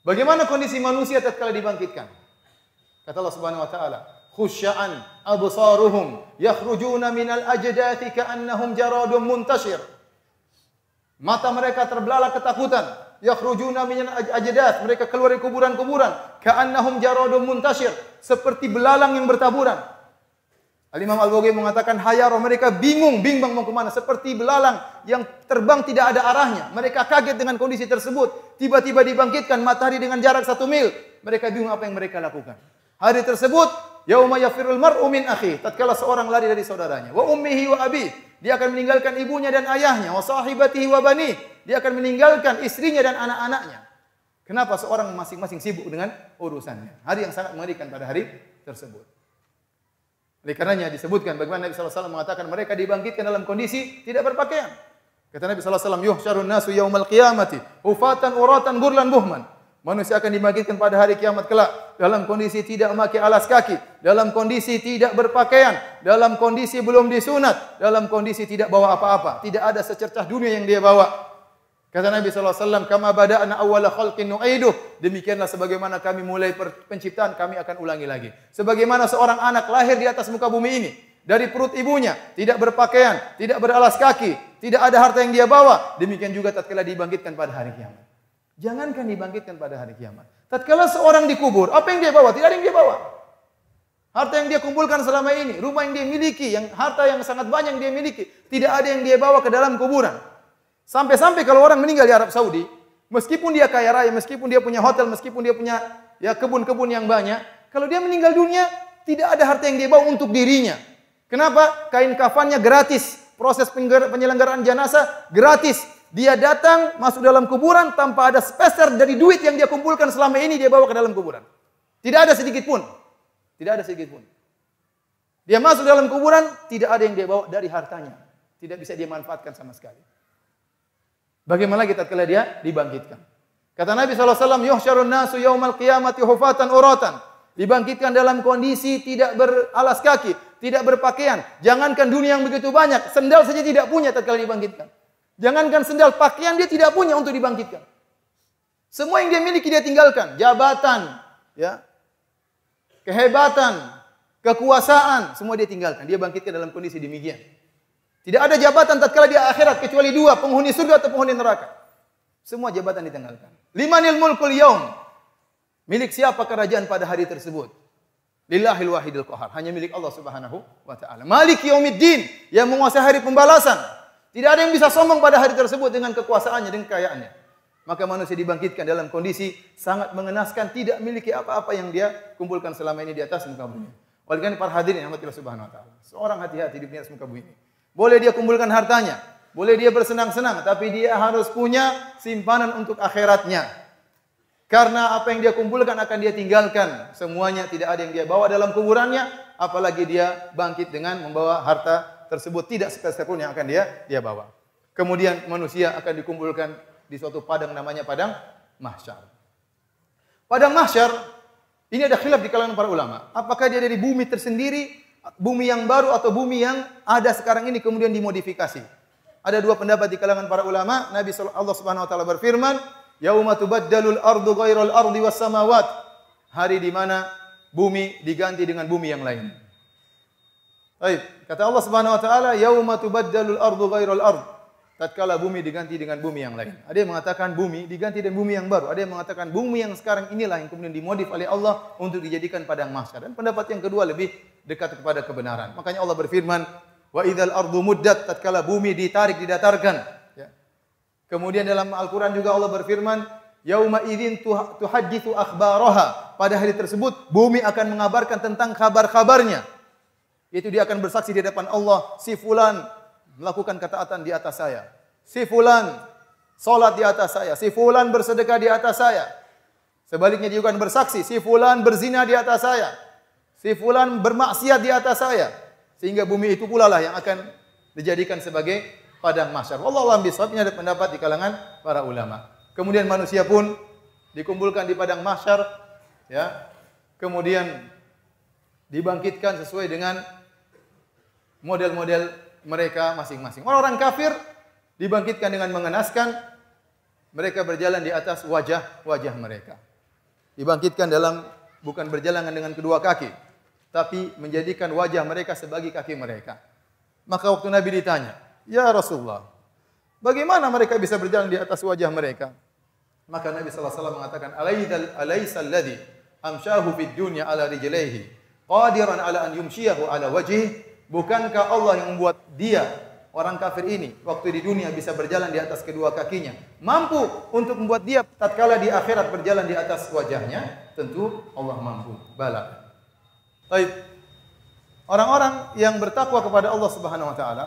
Bagaimana kondisi manusia tatkala dibangkitkan? Kata Allah Subhanahu wa taala, "Khusya'an absaruhum yakhrujuna minal ajdathi ka'annahum jaradun muntashir." Mata mereka terbelalak ketakutan. Yakhrujuna minal ajdath, mereka keluar dari kuburan-kuburan, ka'annahum jaradun muntashir, seperti belalang yang bertaburan. Al-Imam Al-Baghawi mengatakan hayaro, mereka bingung, bimbang mau kemana, seperti belalang yang terbang tidak ada arahnya. Mereka kaget dengan kondisi tersebut. Tiba-tiba dibangkitkan matahari dengan jarak 1 mil. Mereka bingung apa yang mereka lakukan. Hari tersebut, yauma yafirul mar'u min akhi, tatkala seorang lari dari saudaranya, wa ummihi wa abi, dia akan meninggalkan ibunya dan ayahnya, wa sahibatihi wa bani, dia akan meninggalkan istrinya dan anak-anaknya. Kenapa? Seorang masing-masing sibuk dengan urusannya. Hari yang sangat mengerikan pada hari tersebut. Oleh karenanya disebutkan bagaimana Nabi sallallahu alaihi wasallam mengatakan mereka dibangkitkan dalam kondisi tidak berpakaian. Kata Nabi sallallahu alaihi wasallam, yuhsyarun nasu yaumal qiyamati hufatan uratan gurlan buhman. Manusia akan dibangkitkan pada hari kiamat kelak dalam kondisi tidak memakai alas kaki, dalam kondisi tidak berpakaian, dalam kondisi belum disunat, dalam kondisi tidak bawa apa-apa, tidak ada secercah dunia yang dia bawa. Kata Nabi SAW, kama bada'na awwala khalqin nu'iduh. Demikianlah sebagaimana kami mulai penciptaan, kami akan ulangi lagi. Sebagaimana seorang anak lahir di atas muka bumi ini, dari perut ibunya, tidak berpakaian, tidak beralas kaki, tidak ada harta yang dia bawa. Demikian juga tatkala dibangkitkan pada hari kiamat. Jangankan dibangkitkan pada hari kiamat. Tatkala seorang dikubur, apa yang dia bawa? Tidak ada yang dia bawa. Harta yang dia kumpulkan selama ini, rumah yang dia miliki, harta yang sangat banyak yang dia miliki, tidak ada yang dia bawa ke dalam kuburan. Sampai-sampai kalau orang meninggal di Arab Saudi, meskipun dia kaya raya, meskipun dia punya hotel, meskipun dia punya kebun-kebun yang banyak, kalau dia meninggal dunia, tidak ada harta yang dia bawa untuk dirinya. Kenapa? Kain kafannya gratis, proses penyelenggaraan jenazah gratis. Dia datang masuk dalam kuburan tanpa ada sepeser dari duit yang dia kumpulkan selama ini dia bawa ke dalam kuburan. Tidak ada sedikit pun. Tidak ada sedikit pun. Dia masuk dalam kuburan, tidak ada yang dia bawa dari hartanya. Tidak bisa dia manfaatkan sama sekali. Bagaimana kita tatkala dia dibangkitkan? Kata Nabi SAW, yuhsyarun nasu yaumal qiyamati hufatan uratan. Dibangkitkan dalam kondisi tidak beralas kaki, tidak berpakaian. Jangankan dunia yang begitu banyak, sendal saja tidak punya tatkala dibangkitkan. Jangankan sendal, pakaian dia tidak punya untuk dibangkitkan. Semua yang dia miliki dia tinggalkan, jabatan, kehebatan, kekuasaan, semua dia tinggalkan. Dia bangkitkan dalam kondisi demikian. Tidak ada jabatan tatkala di akhirat kecuali 2, penghuni surga atau penghuni neraka. Semua jabatan ditinggalkan. Limanil mulkul yaum. Milik siapa kerajaan pada hari tersebut? Lillahil wahidil qahar. Hanya milik Allah Subhanahu wa taala. Malik yaumiddin, yang menguasai hari pembalasan. Tidak ada yang bisa sombong pada hari tersebut dengan kekuasaannya, dengan kekayaannya. Maka manusia dibangkitkan dalam kondisi sangat mengenaskan, tidak memiliki apa-apa yang dia kumpulkan selama ini di atas muka bumi. Oleh karena para hadirin yang rahmati Allah Subhanahu wa taala. Seorang hati-hati di atas muka bumi ini. Boleh dia kumpulkan hartanya, boleh dia bersenang-senang, tapi dia harus punya simpanan untuk akhiratnya. Karena apa yang dia kumpulkan akan dia tinggalkan. Semuanya tidak ada yang dia bawa dalam kuburannya, apalagi dia bangkit dengan membawa harta tersebut, tidak sepeser pun yang akan dia bawa. Kemudian manusia akan dikumpulkan di suatu padang namanya padang mahsyar. Padang mahsyar ini ada khilaf di kalangan para ulama. Apakah dia dari bumi tersendiri, bumi yang baru atau bumi yang ada sekarang ini kemudian dimodifikasi? Ada 2 pendapat di kalangan para ulama. Nabi Allah Subhanahu wa taala berfirman, "Yauma tubaddalul ardu ghairal ardi was samawat." Hari di mana bumi diganti dengan bumi yang lain. Baik, kata Allah Subhanahu wa taala, "Yauma tubaddalul ardu ghairal ard." Tatkala bumi diganti dengan bumi yang lain. Ada yang mengatakan bumi diganti dengan bumi yang baru. Ada yang mengatakan bumi yang sekarang inilah yang kemudian dimodif oleh Allah untuk dijadikan padang mahsyar. Dan pendapat yang kedua lebih dekat kepada kebenaran. Makanya Allah berfirman, wa idzal ardu muddat, tatkala bumi ditarik, didatarkan. Kemudian dalam Al-Quran juga Allah berfirman, yauma idzin tuhadditsu akhbaraha. Pada hari tersebut bumi akan mengabarkan tentang kabar-kabarnya. Yaitu dia akan bersaksi di hadapan Allah, si fulan melakukan ketaatan di atas saya. Si fulan salat di atas saya. Si fulan bersedekah di atas saya. Sebaliknya dia akan bersaksi, si fulan berzina di atas saya. Si fulan bermaksiat di atas saya. Sehingga bumi itu pula lah yang akan dijadikan sebagai padang mahsyar. Wallahu a'lam bishawab. Ini ada pendapat di kalangan para ulama. Kemudian manusia pun dikumpulkan di padang mahsyar, Kemudian dibangkitkan sesuai dengan model-model mereka masing-masing. Orang-orang kafir dibangkitkan dengan mengenaskan, mereka berjalan di atas wajah-wajah mereka. Dibangkitkan bukan berjalan dengan kedua kaki, tapi menjadikan wajah mereka sebagai kaki mereka. Maka waktu Nabi ditanya, "Ya Rasulullah, bagaimana mereka bisa berjalan di atas wajah mereka?" Maka Nabi sallallahu alaihi wasallam mengatakan, "Alaisa alladhi amshahu fid dunya ala rijlaihi qadiran ala an yumshiyahu ala wajhi, bukankah Allah yang membuat dia orang kafir ini waktu di dunia bisa berjalan di atas kedua kakinya, mampu untuk membuat dia tatkala di akhirat berjalan di atas wajahnya? Tentu Allah mampu. Bala. Baik. Orang-orang yang bertakwa kepada Allah Subhanahu wa taala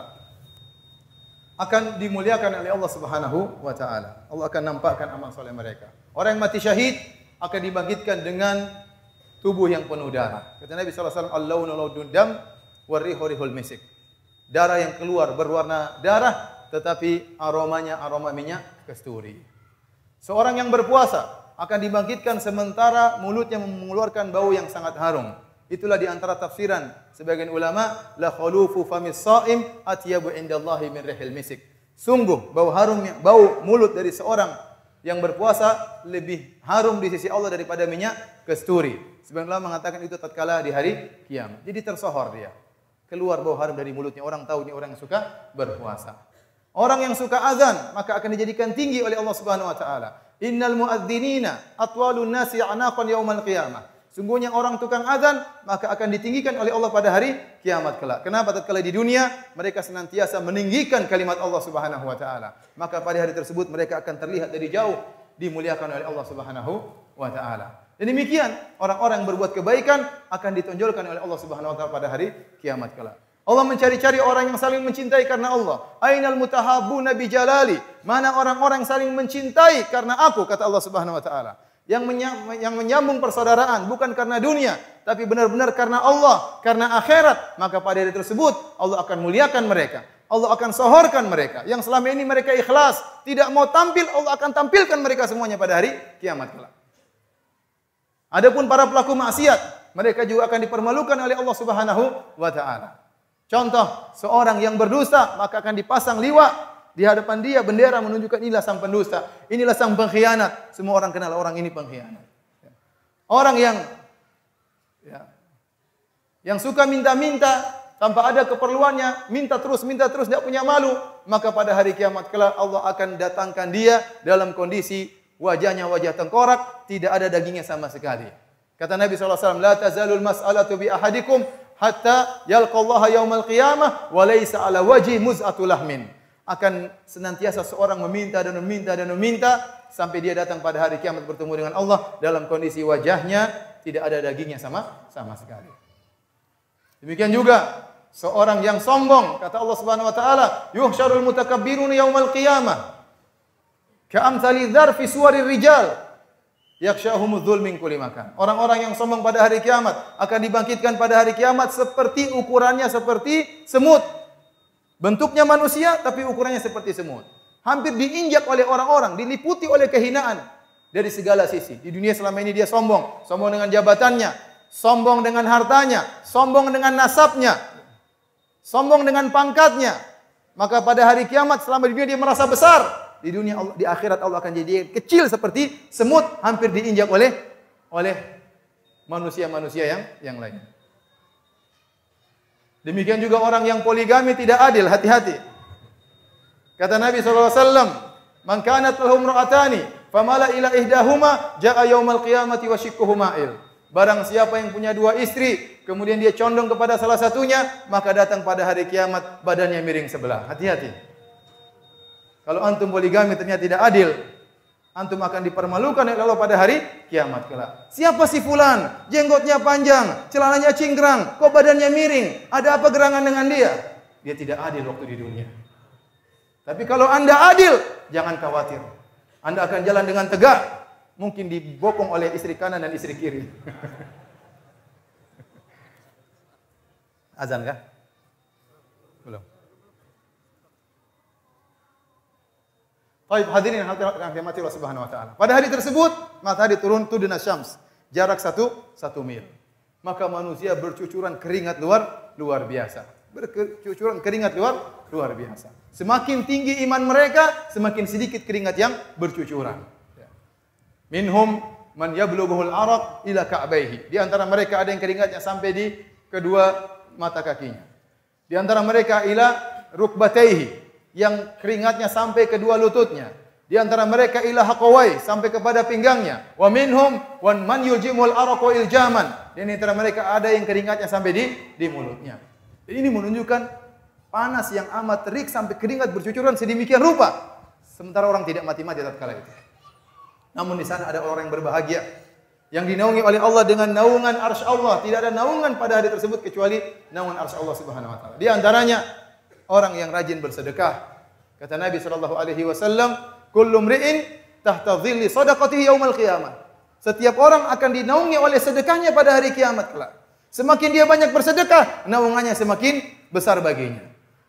akan dimuliakan oleh Allah Subhanahu wa taala. Allah akan nampakkan amal soleh mereka. Orang yang mati syahid akan dibangkitkan dengan tubuh yang penuh darah. Kata Nabi sallallahu alaihi wasallam, "Al-launu laudun dam wa rihu rihul misik." Darah yang keluar berwarna darah tetapi aromanya aroma minyak kasturi. Seorang yang berpuasa akan dibangkitkan sementara mulutnya mengeluarkan bau yang sangat harum. Itulah di antara tafsiran sebagian ulama, la khulufu famis shaim atyabu indallahi min rihil misik. Sungguh bau mulut dari seorang yang berpuasa lebih harum di sisi Allah daripada minyak kasturi. Sebagian ulama mengatakan itu tatkala di hari kiamat. Jadi tersohor dia. Keluar bau harum dari mulutnya, orang tahu ini orang yang suka berpuasa. Orang yang suka azan maka akan dijadikan tinggi oleh Allah Subhanahu wa taala. Innal muadzdzinina atwalun nasi anaqan yaumal qiyamah. Sungguhnya orang tukang azan maka akan ditinggikan oleh Allah pada hari kiamat kelak. Kenapa? Tatkala di dunia mereka senantiasa meninggikan kalimat Allah Subhanahu wa taala. Maka pada hari tersebut mereka akan terlihat dari jauh dimuliakan oleh Allah Subhanahu wa taala. Dan demikian orang-orang yang berbuat kebaikan akan ditonjolkan oleh Allah Subhanahu wa taala pada hari kiamat kelak. Allah mencari-cari orang yang saling mencintai karena Allah. Ainal mutahabbuna bi jalali? Mana orang-orang yang saling mencintai karena aku, kata Allah Subhanahu wa taala. Yang menyambung persaudaraan bukan karena dunia, tapi benar-benar karena Allah, karena akhirat, maka pada hari tersebut Allah akan muliakan mereka. Allah akan sohorkan mereka. Yang selama ini mereka ikhlas, tidak mau tampil, Allah akan tampilkan mereka semuanya pada hari kiamat kelak. Adapun para pelaku maksiat, mereka juga akan dipermalukan oleh Allah Subhanahu wa taala. Contoh, seorang yang berdusta maka akan dipasang liwat di hadapan dia, bendera menunjukkan inilah sang pendusta, inilah sang pengkhianat. Semua orang kenal orang ini pengkhianat. Orang yang suka minta-minta tanpa ada keperluannya, minta terus, tidak punya malu, maka pada hari kiamat kelak Allah akan datangkan dia dalam kondisi wajahnya wajah tengkorak, tidak ada dagingnya sama sekali. Kata Nabi SAW, la tazalul mas'alatu bi ahadikum hatta yalqallaha yaumal qiyamah wa laysa ala wajhi muz'atu lahmin. Akan senantiasa seorang meminta sampai dia datang pada hari kiamat bertemu dengan Allah dalam kondisi wajahnya tidak ada dagingnya sama sekali. Demikian juga seorang yang sombong, kata Allah Subhanahu wa taala, yuhsyarul mutakabbiruna yaumal qiyamah ka'amsali dzarfi suwarir rijal yaksyahumudz dzul min kulli makan. Orang-orang yang sombong pada hari kiamat akan dibangkitkan pada hari kiamat seperti ukurannya seperti semut. Bentuknya manusia tapi ukurannya seperti semut. Hampir diinjak oleh orang-orang, diliputi oleh kehinaan dari segala sisi. Di dunia selama ini dia sombong dengan jabatannya, sombong dengan hartanya, sombong dengan nasabnya, sombong dengan pangkatnya. Maka pada hari kiamat selama di dunia dia merasa besar. Di dunia di akhirat Allah akan jadi kecil seperti semut, hampir diinjak oleh manusia-manusia yang lain. Demikian juga orang yang poligami tidak adil, hati-hati. Kata Nabi SAW, man kanat lahu imra'atani famala ila ihdahuma jaa yaumal qiyamati wa shiqquhu ma'il. Barang siapa yang punya dua istri, kemudian dia condong kepada salah satunya, maka datang pada hari kiamat badannya miring sebelah. Hati-hati. Kalau antum poligami ternyata tidak adil, antum akan dipermalukan oleh Allah pada hari kiamat kelak. Siapa si fulan? Jenggotnya panjang, celananya cingkrang, kok badannya miring? Ada apa gerangan dengan dia? Dia tidak adil waktu di dunia. Tapi kalau Anda adil, jangan khawatir. Anda akan jalan dengan tegak, mungkin dibokong oleh istri kanan dan istri kiri. Azan kah? Belum. Baik, hadirin yang dirahmati Allah Subhanahu wa taala. Pada hari tersebut, matahari turun tuduna syams, jarak 1 mil. Maka manusia bercucuran keringat luar biasa. Bercucuran keringat luar biasa. Semakin tinggi iman mereka, semakin sedikit keringat yang bercucuran. Minhum man yablughuhul araq ila ka'baihi. Di antara mereka ada yang keringatnya sampai di kedua mata kakinya. Di antara mereka ila rukbataihi, yang keringatnya sampai kedua lututnya. Di antara mereka ila haqawai, sampai kepada pinggangnya. Wa minhum wan man yuljimul araqu iljaman. Di antara mereka ada yang keringatnya sampai di mulutnya. Jadi ini menunjukkan panas yang amat terik sampai keringat bercucuran sedemikian rupa. Sementara orang tidak mati-mati tatkala itu. Namun di sana ada orang yang berbahagia yang dinaungi oleh Allah dengan naungan arsy Allah. Tidak ada naungan pada hari tersebut kecuali naungan arsy Allah Subhanahu wa taala. Di antaranya orang yang rajin bersedekah. Kata Nabi sallallahu alaihi wasallam, "Kullu mri'in tahta dhilli shadaqatihi yaumil qiyamah." Setiap orang akan dinaungi oleh sedekahnya pada hari kiamat kelak. Semakin dia banyak bersedekah, naungannya semakin besar baginya.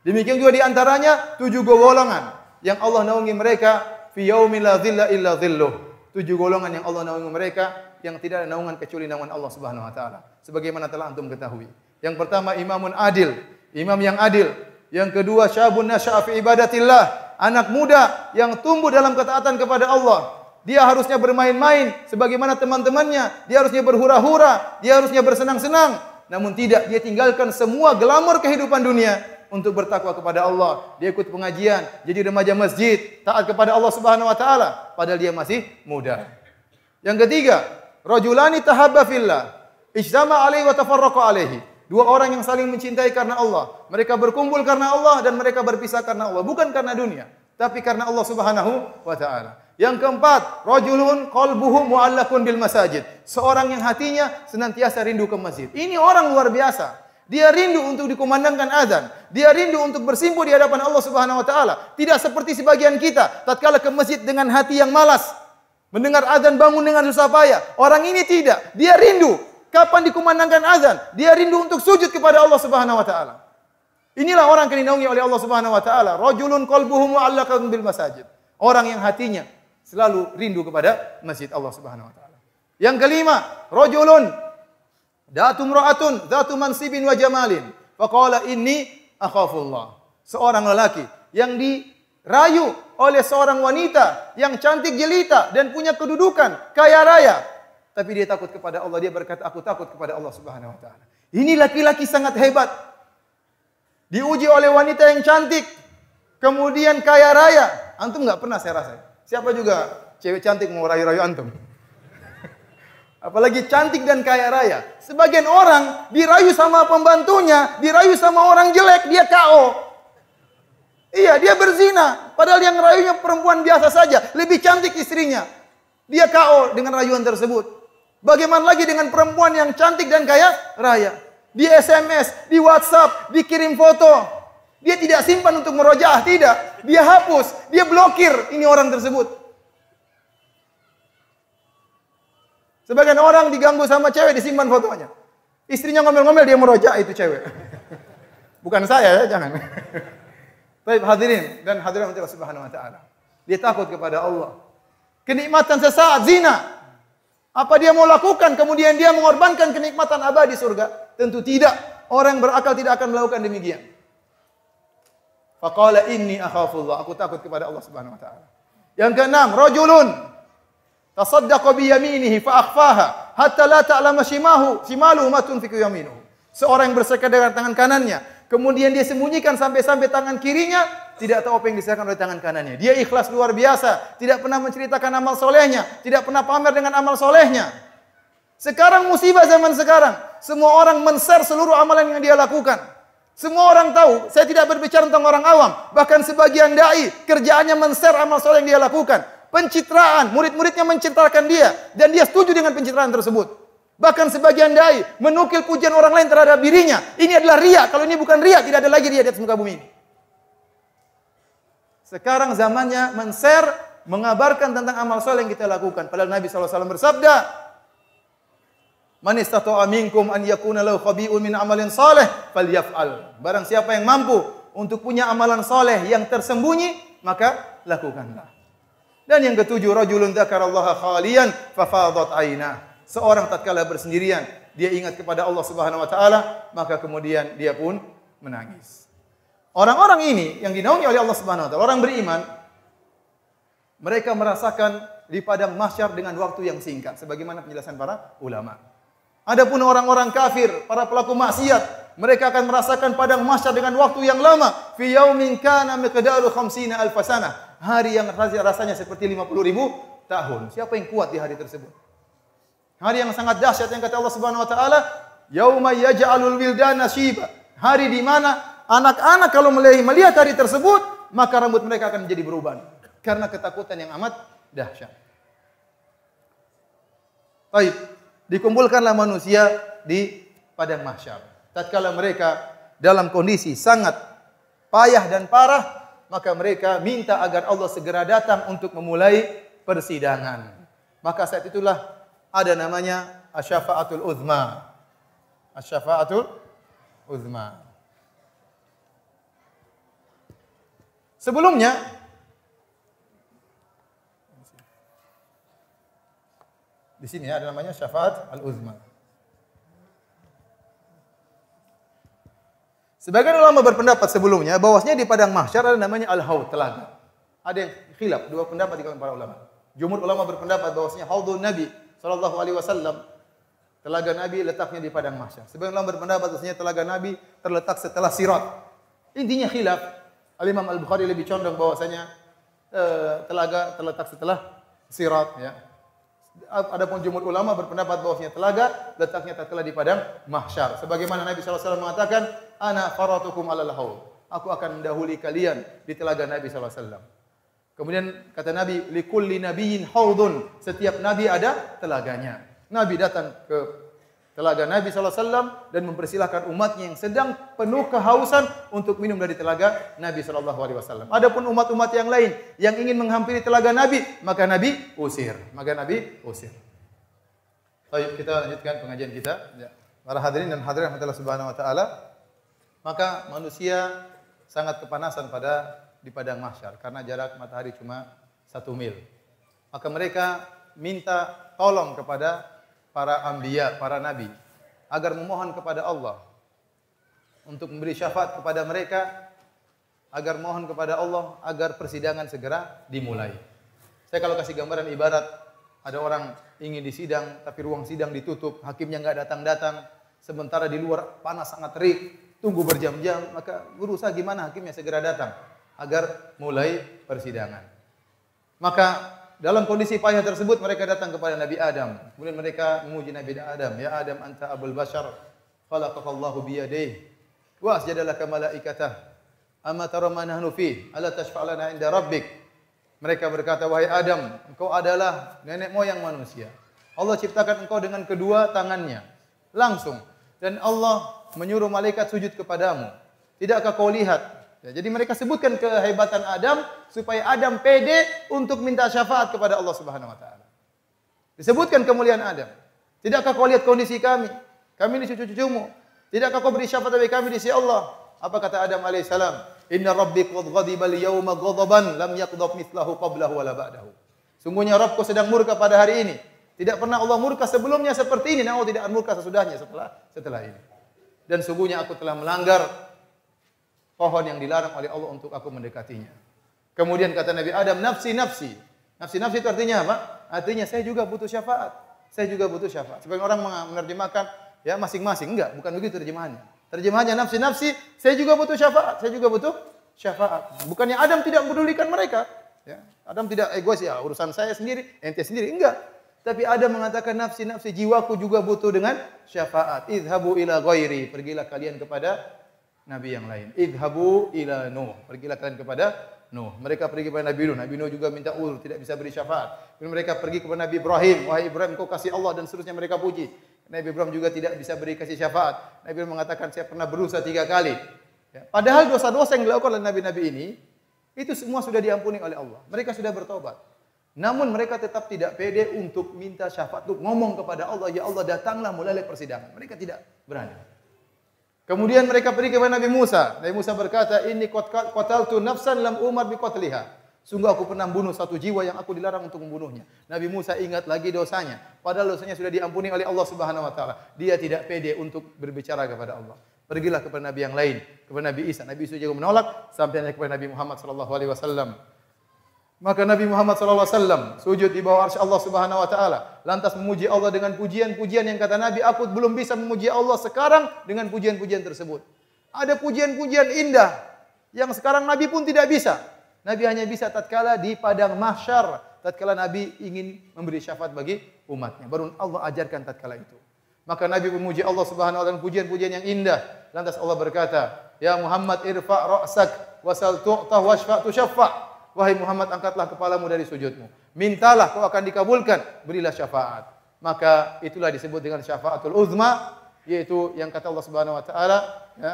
Demikian juga di antaranya 7 golongan yang Allah naungi mereka fi yaumil la dhilla illa dhilluh. 7 golongan yang Allah naungi mereka yang tidak ada naungan kecuali naungan Allah Subhanahu wa taala. Sebagaimana telah antum ketahui. Yang pertama imamun adil, imam yang adil. Yang kedua syabun nasya'a fi ibadatillah, anak muda yang tumbuh dalam ketaatan kepada Allah. Dia harusnya bermain-main sebagaimana teman-temannya, dia harusnya berhura-hura, dia harusnya bersenang-senang. Namun tidak, dia tinggalkan semua glamor kehidupan dunia untuk bertakwa kepada Allah. Dia ikut pengajian, jadi remaja masjid, taat kepada Allah Subhanahu wa taala padahal dia masih muda. Yang ketiga, rajulani tahabba fillah, ijtama alaihi wa tafarraqa alaihi. 2 orang yang saling mencintai karena Allah. Mereka berkumpul karena Allah dan mereka berpisah karena Allah. Bukan karena dunia, tapi karena Allah Subhanahu wa ta'ala. Yang keempat, rajulun qalbuhu mu'allakun bil masajid. Seorang yang hatinya senantiasa rindu ke masjid. Ini orang luar biasa. Dia rindu untuk dikumandangkan azan. Dia rindu untuk bersimpuh di hadapan Allah Subhanahu wa ta'ala. Tidak seperti sebagian kita, tatkala ke masjid dengan hati yang malas. Mendengar azan bangun dengan susah payah. Orang ini tidak. Dia rindu. Kapan dikumandangkan azan, dia rindu untuk sujud kepada Allah Subhanahu wa taala. Inilah orang yang dinaungi oleh Allah Subhanahu wa taala. Rajulun qalbuhu mu'allaqun bil masajid. Orang yang hatinya selalu rindu kepada masjid Allah Subhanahu wa taala. Yang kelima, rajulun datu imra'atun dzatu mansibin wa jamalin. Faqala inni akhafullah. Seorang lelaki yang dirayu oleh seorang wanita yang cantik jelita dan punya kedudukan, kaya raya. Tapi dia takut kepada Allah. Dia berkata, aku takut kepada Allah Subhanahu wa taala. Ini laki-laki sangat hebat. Diuji oleh wanita yang cantik, kemudian kaya raya. Antum enggak pernah saya rasa. Siapa juga cewek cantik mau rayu-rayu antum? Apalagi cantik dan kaya raya. Sebagian orang dirayu sama pembantunya, dirayu sama orang jelek, dia KO. Iya, dia berzina. Padahal yang rayunya perempuan biasa saja, lebih cantik istrinya. Dia KO dengan rayuan tersebut. Bagaimana lagi dengan perempuan yang cantik dan kaya raya? Di SMS, di WhatsApp, dikirim foto. Dia tidak simpan untuk merojaah, tidak. Dia hapus, dia blokir ini orang tersebut. Sebagian orang diganggu sama cewek, disimpan fotonya. Istrinya ngomel-ngomel, dia merojaah itu cewek. Bukan saya ya, jangan. Baik hadirin dan hadirat Allah Subhanahu wa taala. Dia takut kepada Allah. Kenikmatan sesaat zina. Apa dia mau lakukan kemudian dia mengorbankan kenikmatan abadi surga? Tentu tidak. Orang yang berakal tidak akan melakukan demikian. Faqala inni akhafullah. Aku takut kepada Allah Subhanahu wa taala. Yang keenam, rajulun tasaddaqa bi yaminihi fa akhfaha hatta la ta'lama shimaluhu ma tunfiqu yaminuhu. Seorang yang bersedekah dengan tangan kanannya, kemudian dia sembunyikan sampai tangan kirinya tidak tahu apa yang diserahkan oleh tangan kanannya. Dia ikhlas luar biasa, tidak pernah menceritakan amal solehnya, tidak pernah pamer dengan amal solehnya. Sekarang musibah zaman sekarang, semua orang men-share seluruh amalan yang dia lakukan. Semua orang tahu, saya tidak berbicara tentang orang awam, bahkan sebagian dai kerjaannya men-share amal soleh yang dia lakukan. Pencitraan, murid-muridnya mencitrakan dia dan dia setuju dengan pencitraan tersebut. Bahkan sebagian dai menukil pujian orang lain terhadap dirinya. Ini adalah riya. Kalau ini bukan riya, tidak ada lagi riya di atas muka bumi ini. Sekarang zamannya men-share, mengabarkan tentang amal soleh yang kita lakukan. Padahal Nabi SAW bersabda, "Man istata'a minkum an yakuna lahu khabi'un min amalin salih falyaf'al." Barang siapa yang mampu untuk punya amalan soleh yang tersembunyi, maka lakukanlah. Dan yang ketujuh, rajulun dzakarallaha khaliyan fafadat ainah. Seorang tatkala bersendirian, dia ingat kepada Allah Subhanahu wa taala, maka kemudian dia pun menangis. Orang-orang ini yang dinaungi oleh Allah Subhanahu wa taala, orang beriman, mereka merasakan di padang mahsyar dengan waktu yang singkat sebagaimana penjelasan para ulama. Adapun orang-orang kafir, para pelaku maksiat, mereka akan merasakan padang mahsyar dengan waktu yang lama. Fi yaumin kana miqdaru 50 alf sanah. hari yang rasanya seperti 50.000 tahun. Siapa yang kuat di hari tersebut? Hari yang sangat dahsyat yang kata Allah Subhanahu wa taala, yauma yaj'alul wildana shiba. Hari di mana anak-anak kalau melihat hari tersebut, maka rambut mereka akan menjadi beruban karena ketakutan yang amat dahsyat. Baik, dikumpulkanlah manusia di padang mahsyar. Tatkala mereka dalam kondisi sangat payah dan parah, maka mereka minta agar Allah segera datang untuk memulai persidangan. Maka saat itulah ada namanya asy-syafa'atul uzma. Asy-syafa'atul uzma. Sebelumnya di sini ada namanya syafaat al-uzma. Sebagian ulama berpendapat sebelumnya bahwasanya di padang mahsyar ada namanya al-haud, telaga. Ada yang khilaf, dua pendapat di kalangan para ulama. Jumhur ulama berpendapat bahwasanya haudun Nabi sallallahu alaihi wasallam, telaga Nabi letaknya di padang mahsyar. Sebagian ulama berpendapat bahwasanya telaga Nabi terletak setelah sirat. Intinya khilaf. Al-Imam Al-Bukhari lebih condong bahwasanya telaga terletak setelah sirat, ya. Adapun jumhur ulama berpendapat bahwasanya telaga letaknya tatkala di padang mahsyar. Sebagaimana Nabi sallallahu alaihi wasallam mengatakan, "Ana faratukum 'alal haud." Aku akan mendahului kalian di telaga Nabi sallallahu alaihi wasallam. Kemudian kata Nabi, "Likulli nabiyyin haudun." Setiap nabi ada telaganya. Nabi datang ke telaga Nabi sallallahu alaihi wasallam dan mempersilahkan umatnya yang sedang penuh kehausan untuk minum dari telaga Nabi sallallahu alaihi wasallam. Adapun umat-umat yang lain yang ingin menghampiri telaga Nabi, maka Nabi usir. Baik, kita lanjutkan pengajian kita. Ya. Para hadirin dan hadirat rahmatullah subhanahu wa taala. Maka manusia sangat kepanasan di padang mahsyar karena jarak matahari cuma 1 mil. Maka mereka minta tolong kepada para anbiya, para nabi, agar memohon kepada Allah untuk memberi syafaat kepada mereka, agar mohon kepada Allah agar persidangan segera dimulai. Saya kalau kasih gambaran ibarat ada orang ingin disidang tapi ruang sidang ditutup, hakimnya enggak datang-datang, sementara di luar panas sangat terik, tunggu berjam-jam, maka berusaha gimana hakimnya segera datang agar mulai persidangan. Maka dalam kondisi payah tersebut mereka datang kepada Nabi Adam. Kemudian mereka memuji Nabi Adam. Ya Adam, anta abul bashar, khalaqakallahu biyadayhi wa asjadalaka malaikatah. Amma tara ma nahnu fi? Ala tashfa'lana 'inda rabbik? Mereka berkata, wahai Adam, engkau adalah nenek moyang manusia. Allah ciptakan engkau dengan kedua tangannya. Langsung. Dan Allah menyuruh malaikat sujud kepadamu. Tidakkah kau lihat? Ya, jadi mereka sebutkan kehebatan Adam supaya Adam pede untuk minta syafaat kepada Allah Subhanahu wa taala. Disebutkan kemuliaan Adam. Tidakkah kau lihat kondisi kami? Kami ini cucu-cucumu. Tidakkah kau beri syafaat bagi kami di sisi Allah? Apa kata Adam alaihissalam? Inna rabbi qad ghadiba al-yawma ghadaban lam yaqdab mithlahu qablahu wala ba'dahu. Sungguhnya Rabbku sedang murka pada hari ini. Tidak pernah Allah murka sebelumnya seperti ini, dan Allah tidak murka sesudahnya setelah ini. Dan sungguhnya aku telah melanggar pohon yang dilarang oleh Allah untuk aku mendekatinya. Kemudian kata Nabi Adam, nafsi nafsi. Nafsi nafsi itu artinya apa? Artinya saya juga butuh syafaat. Saya juga butuh syafaat. Sebagian orang menerjemahkan ya masing-masing. Enggak, bukan begitu terjemahannya. Terjemahannya nafsi nafsi, saya juga butuh syafaat. Saya juga butuh syafaat. Bukannya Adam tidak mempedulikan mereka. Ya. Adam tidak egois, ya urusan saya sendiri, ente sendiri. Enggak. Tapi Adam mengatakan nafsi nafsi, jiwaku juga butuh dengan syafaat. Idhabu ila ghairi. Pergilah kalian kepada nabi yang lain. Idhabu ila Nuh. Pergilah kalian kepada Nuh. Mereka pergi kepada Nabi Nuh. Nabi Nuh juga minta uzur, tidak bisa beri syafaat. Kemudian mereka pergi kepada Nabi Ibrahim. Wahai Ibrahim, engkau kasih Allah, dan seterusnya mereka puji. Nabi Ibrahim juga tidak bisa beri kasih syafaat. Nabi Ibrahim mengatakan, saya pernah berusaha 3 kali. Ya. Padahal dosa-dosa yang dilakukan oleh nabi-nabi ini, itu semua sudah diampuni oleh Allah. Mereka sudah bertobat. Namun mereka tetap tidak pede untuk minta syafaat, untuk ngomong kepada Allah, ya Allah datanglah mulai persidangan. Mereka tidak berani. Kemudian mereka pergi kepada Nabi Musa. Nabi Musa berkata, "Inni qataltu nafsan lam umar bi qatliha." Sungguh aku pernah membunuh satu jiwa yang aku dilarang untuk membunuhnya. Nabi Musa ingat lagi dosanya. Padahal dosanya sudah diampuni oleh Allah Subhanahu wa taala. Dia tidak pede untuk berbicara kepada Allah. Pergilah kepada nabi yang lain, kepada Nabi Isa. Nabi Isa juga menolak sampai kepada Nabi Muhammad sallallahu alaihi wasallam. Maka Nabi Muhammad SAW sujud di bawah arsy Allah Subhanahu wa taala, lantas memuji Allah dengan pujian-pujian yang kata Nabi, aku belum bisa memuji Allah sekarang dengan pujian-pujian tersebut. Ada pujian-pujian indah yang sekarang Nabi pun tidak bisa. Nabi hanya bisa tatkala di padang mahsyar, tatkala Nabi ingin memberi syafaat bagi umatnya. Baru Allah ajarkan tatkala itu. Maka Nabi memuji Allah Subhanahu wa taala dengan pujian-pujian yang indah. Lantas Allah berkata, "Ya Muhammad irfa' ra'sak wasal tu'tah washfa' tusyaffa'." Wahai Muhammad, angkatlah kepalamu dari sujudmu. Mintalah, kau akan dikabulkan. Berilah syafaat. Maka itulah disebut dengan syafaatul uzma, yaitu yang kata Allah Subhanahu wa taala, ya,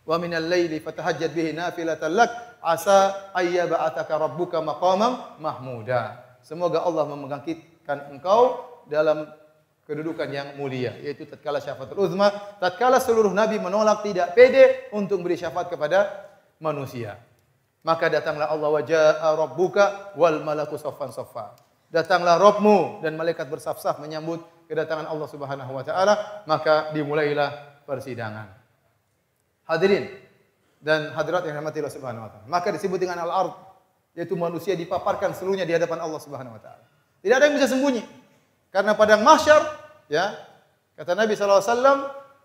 wa minal laili fatahajjad bihi nafilatan lak asa ayyab'ataka rabbuka maqaman mahmuda. Semoga Allah membangkitkan engkau dalam kedudukan yang mulia, yaitu tatkala syafaatul uzma, tatkala seluruh nabi menolak, tidak pede untuk beri syafaat kepada manusia. Maka datanglah Allah, wa jaa rabbuka wal malaku saffan saffa. Datanglah Rabbmu dan malaikat bersaf-saf menyambut kedatangan Allah Subhanahu wa taala, maka dimulailah persidangan. Hadirin dan hadirat yang dirahmati Allah Subhanahu wa taala. Maka disebut dengan al-ard, yaitu manusia dipaparkan seluruhnya di hadapan Allah Subhanahu wa taala. Tidak ada yang bisa sembunyi. Karena padang mahsyar, ya, kata Nabi sallallahu alaihi wasallam,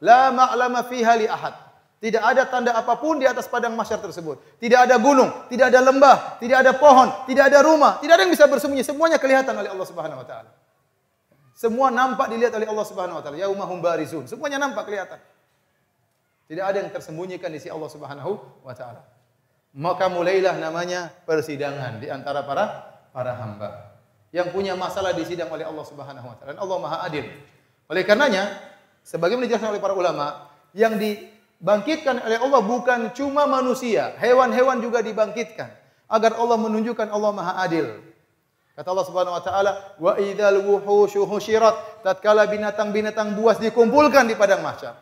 la ma'lama fiha li ahad. Tidak ada tanda apapun di atas padang mahsyar tersebut. Tidak ada gunung, tidak ada lembah, tidak ada pohon, tidak ada rumah, tidak ada yang bisa bersembunyi. Semuanya kelihatan oleh Allah Subhanahu wa taala. Semua nampak dilihat oleh Allah Subhanahu wa taala. Yaumahum barizun. Semuanya nampak kelihatan. Tidak ada yang tersembunyikan di sisi Allah Subhanahu wa taala. Maka mulailah namanya persidangan di antara para hamba. Yang punya masalah disidang oleh Allah Subhanahu wa taala. Dan Allah Maha Adil. Oleh karenanya, sebagaimana dijelaskan oleh para ulama, yang dibangkitkan oleh Allah bukan cuma manusia, hewan-hewan juga dibangkitkan agar Allah menunjukkan Allah Maha Adil. Kata Allah Subhanahu wa taala, "Wa idzal wuhusyu husyirat", tatkala binatang-binatang buas dikumpulkan di padang mahsyar.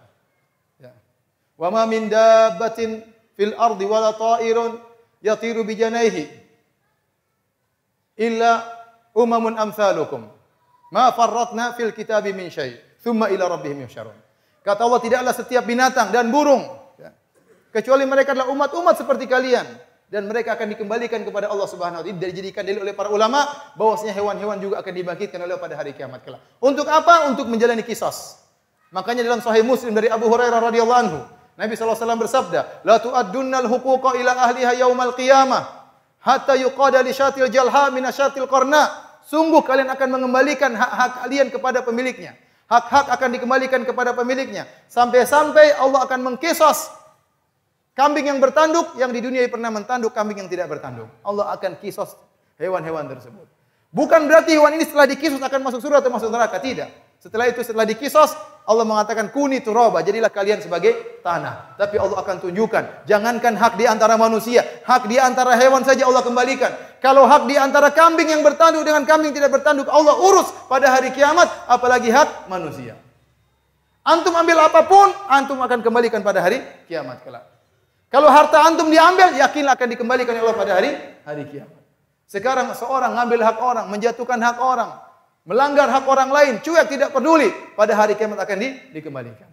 Ya. "Wa ma min dabbatin fil ardi wala ta'irun yatiru bi janaihi illa umamun amsalukum ma farratna fil kitabi min syai' thumma ila rabbihim yuhsyarun." Kata Allah, tidaklah setiap binatang dan burung, ya, kecuali mereka adalah umat-umat seperti kalian, dan mereka akan dikembalikan kepada Allah Subhanahu wa taala. Ini dijadikan dalil oleh para ulama bahwasanya hewan-hewan juga akan dibangkitkan oleh pada hari kiamat kelak. Untuk apa? Untuk menjalani qisas. Makanya dalam Sahih Muslim dari Abu Hurairah radhiyallahu anhu, Nabi sallallahu alaihi wasallam bersabda, "La tu'addunnal huquqa ila ahliha yaumal qiyamah hatta yuqada li syatil jalha min asyatil qarna." Sungguh kalian akan mengembalikan hak-hak kalian kepada pemiliknya. Hak-hak akan dikembalikan kepada pemiliknya. Sampai-sampai Allah akan mengkisos kambing yang bertanduk, yang di dunia pernah mentanduk kambing yang tidak bertanduk. Allah akan kisos hewan-hewan tersebut. Bukan berarti hewan ini setelah dikisos akan masuk surga atau masuk neraka. Tidak. Setelah itu, setelah dikisos, Allah mengatakan, "Kuni turaba", jadilah kalian sebagai tanah. Tapi Allah akan tunjukkan, jangankan hak di antara manusia, hak di antara hewan saja Allah kembalikan. Kalau hak di antara kambing yang bertanduk dengan kambing tidak bertanduk, Allah urus pada hari kiamat, apalagi hak manusia. Antum ambil apapun, antum akan kembalikan pada hari kiamat kelak. Kalau harta antum diambil, yakinlah akan dikembalikan oleh Allah pada hari kiamat. Sekarang seorang ngambil hak orang, menjatuhkan hak orang, melanggar hak orang lain, cuek, tidak peduli, pada hari kiamat akan dikembalikan.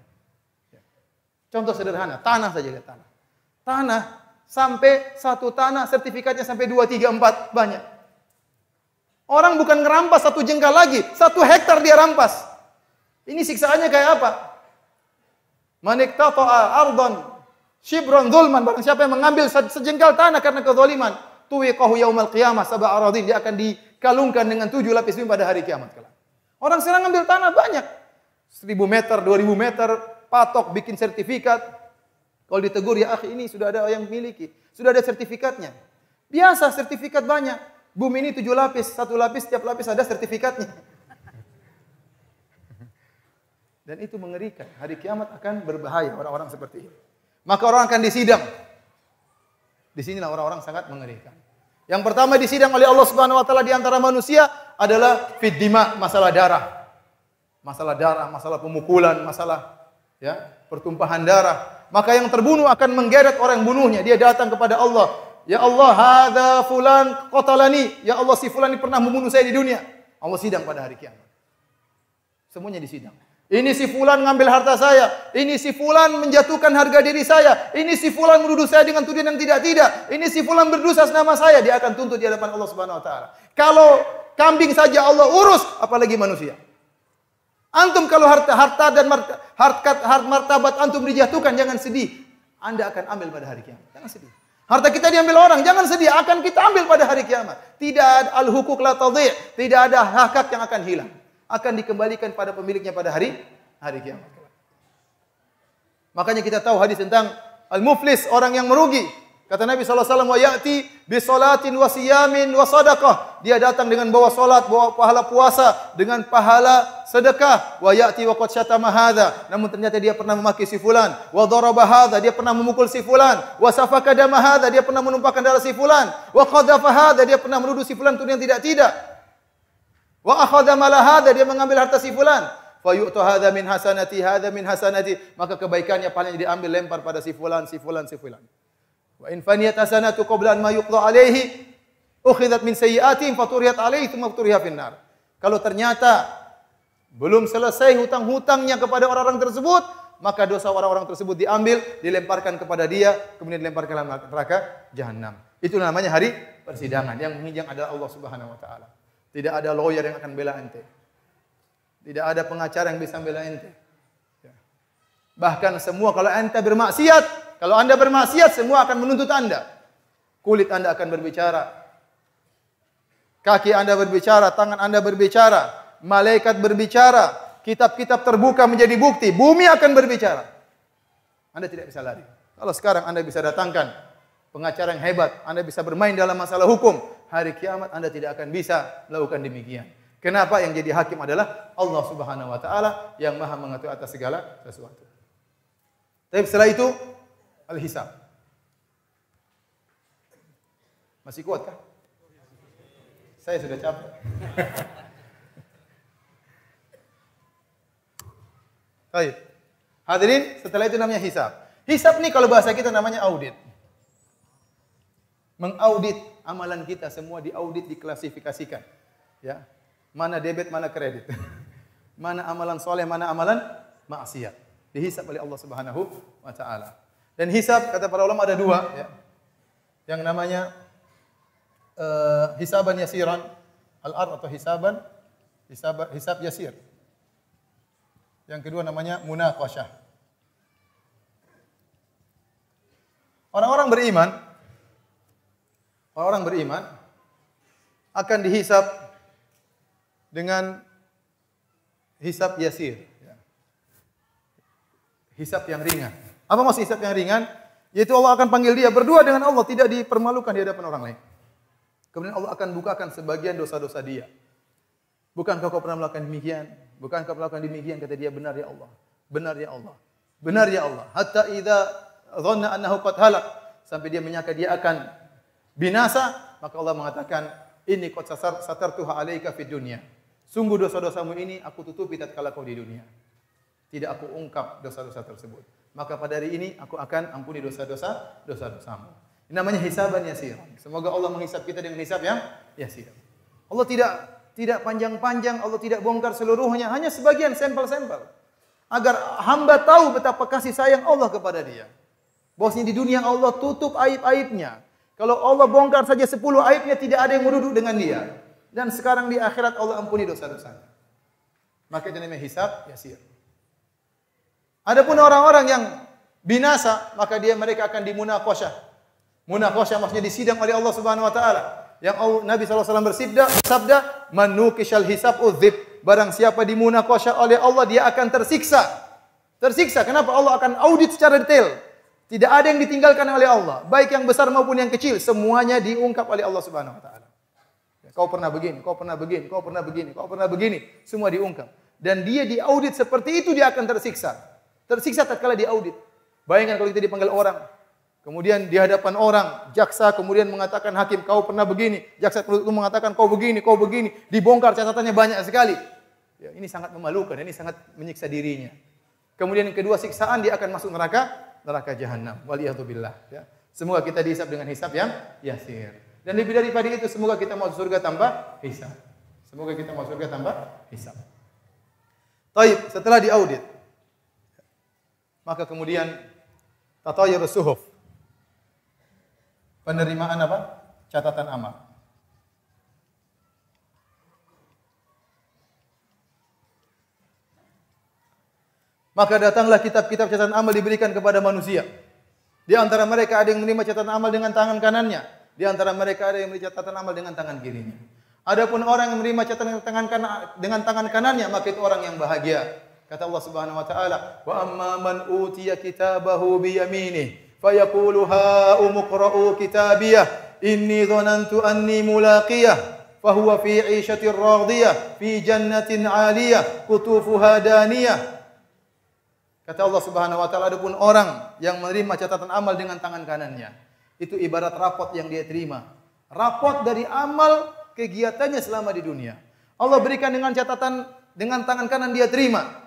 Contoh sederhana, tanah saja, lihat tanah. Tanah, sampai satu tanah sertifikatnya sampai 2, 3, 4, banyak. Orang bukan ngerampas 1 jengkal lagi, 1 hektar dia rampas. Ini siksaannya kayak apa? Man iqtata'a ardhan shibran dzulman, barang siapa yang mengambil sejengkal tanah karena kezaliman, tuwiqahu yaumal qiyamah sab'a aradin, dia akan dikalungkan dengan 7 lapis bumi pada hari kiamat kelak. Orang sekarang ngambil tanah banyak. 1000 meter, 2000 meter, patok, bikin sertifikat. Kalau ditegur, ya akhi, ini sudah ada yang miliki. Sudah ada sertifikatnya. Biasa sertifikat banyak. Bumi ini 7 lapis, 1 lapis, setiap lapis ada sertifikatnya. Dan itu mengerikan. Hari kiamat akan berbahaya orang-orang seperti ini. Maka orang akan disidang. Di sinilah orang-orang sangat mengerikan. Yang pertama disidang oleh Allah Subhanahu wa taala di antara manusia adalah fid dima, masalah darah. Masalah darah, masalah pemukulan, masalah, ya, pertumpahan darah. Maka yang terbunuh akan menggeret orang yang bunuhnya. Dia datang kepada Allah, "Ya Allah, hadza fulan qatalani." Ya Allah, si fulan ini pernah membunuh saya di dunia. Allah sidang pada hari kiamat. Semuanya disidang. Ini si fulan ngambil harta saya. Ini si fulan menjatuhkan harga diri saya. Ini si fulan menuduh saya dengan tuduhan yang tidak-tidak. Ini si fulan berdosa nama saya. Dia akan tuntut di hadapan Allah Subhanahu wa taala. Kalau kambing saja Allah urus, apalagi manusia. Antum kalau harta dan martabat antum dijatuhkan, jangan sedih. Anda akan ambil pada hari kiamat. Jangan sedih. Harta kita diambil orang, jangan sedih, akan kita ambil pada hari kiamat. Tidak ada al-hukuk la tadhi', tidak ada hak yang akan hilang. Akan dikembalikan pada pemiliknya pada hari kiamat. Makanya kita tahu hadis tentang al-muflis, orang yang merugi. Kata Nabi SAW, wa ya'ti bi salatin wa siyamin wa sadaqah. Dia datang dengan bawa salat, bawa pahala puasa, dengan pahala sedekah. Wa ya'ti wa qad syatama hadza. Namun ternyata dia pernah memaki si fulan. Wa daraba hadza, dia pernah memukul si fulan. Wa safaka dama hadza, dia pernah menumpahkan darah si fulan. Wa qadhafa hadza, dia pernah menuduh si fulan itu yang tidak. Wa akhadha mala hadza, dia mengambil harta si fulan. Fa yu'ta hadza min hasanati, maka kebaikannya paling diambil lempar pada si fulan. Wa in faniyat hasanatu qabla an ma yuqda alaihi ukhidat min sayyi'atihim faturiyat alaihi thumma turiha finnar. Kalau ternyata belum selesai hutang-hutangnya kepada orang-orang tersebut, maka dosa orang-orang tersebut diambil, dilemparkan kepada dia, kemudian dilemparkan ke neraka jahanam. Itu namanya hari persidangan. Yang menghijang adalah Allah Subhanahu wa taala. Tidak ada lawyer yang akan bela ente. Tidak ada pengacara yang bisa bela ente. Bahkan semua kalau ente bermaksiat, kalau anda bermaksiat, semua akan menuntut anda. Kulit anda akan berbicara. Kaki anda berbicara, tangan anda berbicara. Malaikat berbicara. Kitab-kitab terbuka menjadi bukti. Bumi akan berbicara. Anda tidak bisa lari. Kalau sekarang anda bisa datangkan pengacara yang hebat, anda bisa bermain dalam masalah hukum. Hari kiamat anda tidak akan bisa melakukan demikian. Kenapa? Yang jadi hakim adalah Allah Subhanahu wa taala yang Maha mengatur atas segala sesuatu. Tapi setelah itu al-hisab. Masih kuat kah? Saya sudah capek. Baik. Hadirin, setelah itu namanya hisab. Hisab ini kalau bahasa kita namanya audit. Mengaudit amalan kita, semua diaudit, diklasifikasikan. Ya. Mana debit, mana kredit. Mana amalan soleh, mana amalan maksiat. Dihisab oleh Allah Subhanahu wa taala. Dan hisab kata para ulama ada dua, ya. Yang namanya hisaban yasiran, al-ard atau hisab yasir. Yang kedua namanya munaqasyah. Orang-orang beriman akan dihisab dengan hisab yasir, ya. Hisab yang ringan. Apa maksud hisab yang ringan? Yaitu Allah akan panggil dia berdua dengan Allah, tidak dipermalukan di hadapan orang lain. Kemudian Allah akan bukakan sebagian dosa-dosa dia. Bukankah kau pernah melakukan demikian? Bukankah kau melakukan demikian? Kata dia, benar ya Allah. Benar ya Allah. Benar ya Allah. Hatta idza dhanna annahu qad halak, sampai dia menyangka dia akan binasa, maka Allah mengatakan, inni qad satartuha 'alaika fid dunya. Sungguh dosa-dosamu ini aku tutupi tatkala kau di dunia. Tidak aku ungkap dosa-dosa tersebut. Maka pada hari ini aku akan ampuni dosa-dosamu. Ini namanya hisaban yasir. Semoga Allah menghisab kita dengan hisab yang yasir. Allah tidak panjang-panjang, Allah tidak bongkar seluruhnya, hanya sebagian sampel-sampel. Agar hamba tahu betapa kasih sayang Allah kepada dia. Bahwasanya di dunia Allah tutup aib-aibnya. Kalau Allah bongkar saja 10 aibnya, tidak ada yang duduk dengan dia. Dan sekarang di akhirat Allah ampuni dosa-dosanya. Maka itu namanya hisab yasir. Adapun orang-orang yang binasa, maka mereka akan dimunaqasyah. Munaqasyah maksudnya disidang oleh Allah Subhanahu wa taala. Yang Nabi SAW bersabda, "Man nuqishal hisab udzib." Barang siapa dimunaqasyah oleh Allah, dia akan tersiksa. Tersiksa. Kenapa? Allah akan audit secara detail. Tidak ada yang ditinggalkan oleh Allah, baik yang besar maupun yang kecil, semuanya diungkap oleh Allah Subhanahu wa taala. Kau pernah begini, kau pernah begini, kau pernah begini, kau pernah begini, semua diungkap. Dan dia diaudit seperti itu, dia akan tersiksa. Tersiksa tatkala diaudit. Bayangkan kalau kita dipanggil orang, kemudian di hadapan orang, jaksa kemudian mengatakan hakim, kau pernah begini, jaksa itu mengatakan kau begini, dibongkar catatannya banyak sekali. Ya, ini sangat memalukan, ini sangat menyiksa dirinya. Kemudian yang kedua, siksaan, dia akan masuk neraka jahanam. Waliyadzubillah. Ya. Semoga kita dihisab dengan hisab yang yasir. Dan lebih daripada itu, semoga kita masuk surga tanpa hisab. Semoga kita masuk surga tanpa hisab. Taib, setelah diaudit, maka kemudian tatayurus suhuf. Penerimaan apa? Catatan amal. Maka datanglah kitab-kitab catatan amal diberikan kepada manusia. Di antara mereka ada yang menerima catatan amal dengan tangan kanannya. Di antara mereka ada yang menerima catatan amal dengan tangan kirinya. Adapun orang yang menerima catatan dengan tangan kanannya, maka itu orang yang bahagia. Kata Allah Subhanahu wa taala, "Wa amma man utiya kitabahu bi yaminih, fayaqulu ha umqra'u kitabiyah, inni dhanantu anni mulaqiyah, fahuwa fi 'ishatir radiyah, fi jannatin 'aliyah, qutufuha daniyah." Kata Allah Subhanahu wa taala, adapun orang yang menerima catatan amal dengan tangan kanannya, itu ibarat rapot yang dia terima. Rapot dari amal kegiatannya selama di dunia. Allah berikan dengan catatan dengan tangan kanan dia terima.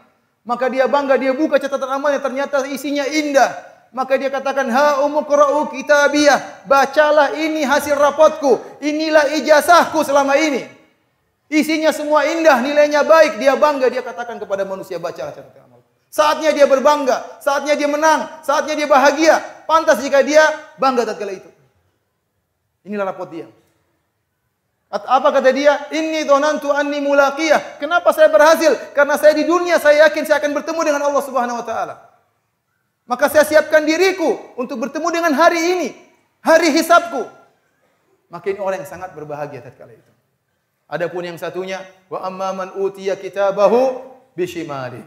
Maka dia bangga, dia buka catatan amalnya, ternyata isinya indah. Maka dia katakan, ha umqra'u kitabiyah, bacalah ini hasil rapotku, inilah ijazahku selama ini. Isinya semua indah, nilainya baik, dia bangga, dia katakan kepada manusia, bacalah catatan amal. Saatnya dia berbangga, saatnya dia menang, saatnya dia bahagia. Pantas jika dia bangga tatkala itu. Inilah rapot dia. Apa kata dia? Inni dhanantu anni mulaqiyah. Kenapa saya berhasil? Karena saya di dunia saya yakin saya akan bertemu dengan Allah Subhanahu wa taala. Maka saya siapkan diriku untuk bertemu dengan hari ini, hari hisabku. Maka ini orang yang sangat berbahagia tatkala itu. Adapun yang satunya, wa amma man utiya kitabahu bishimali.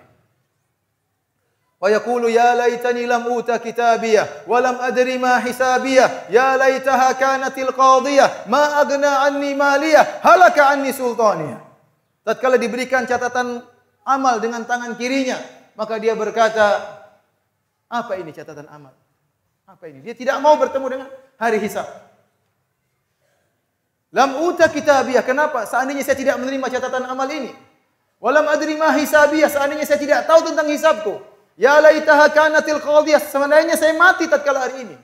Wa yaqulu ya laitani lam uta kitabiyah wa lam adri ma hisabiyah ya laitaha kanatil qadiyah ma aghna anni maliyah halaka anni sultaniyah. Tatkala diberikan catatan amal dengan tangan kirinya, maka dia berkata, apa ini catatan amal? Apa ini? Dia tidak mau bertemu dengan hari hisab. Lam uta kitabiyah. Kenapa? Seandainya saya tidak menerima catatan amal ini. Walam adri ma hisabiyah. Seandainya saya tidak tahu tentang hisabku. Ya laitaha kanatil qadiyah. Seandainya saya mati tatkala hari ini.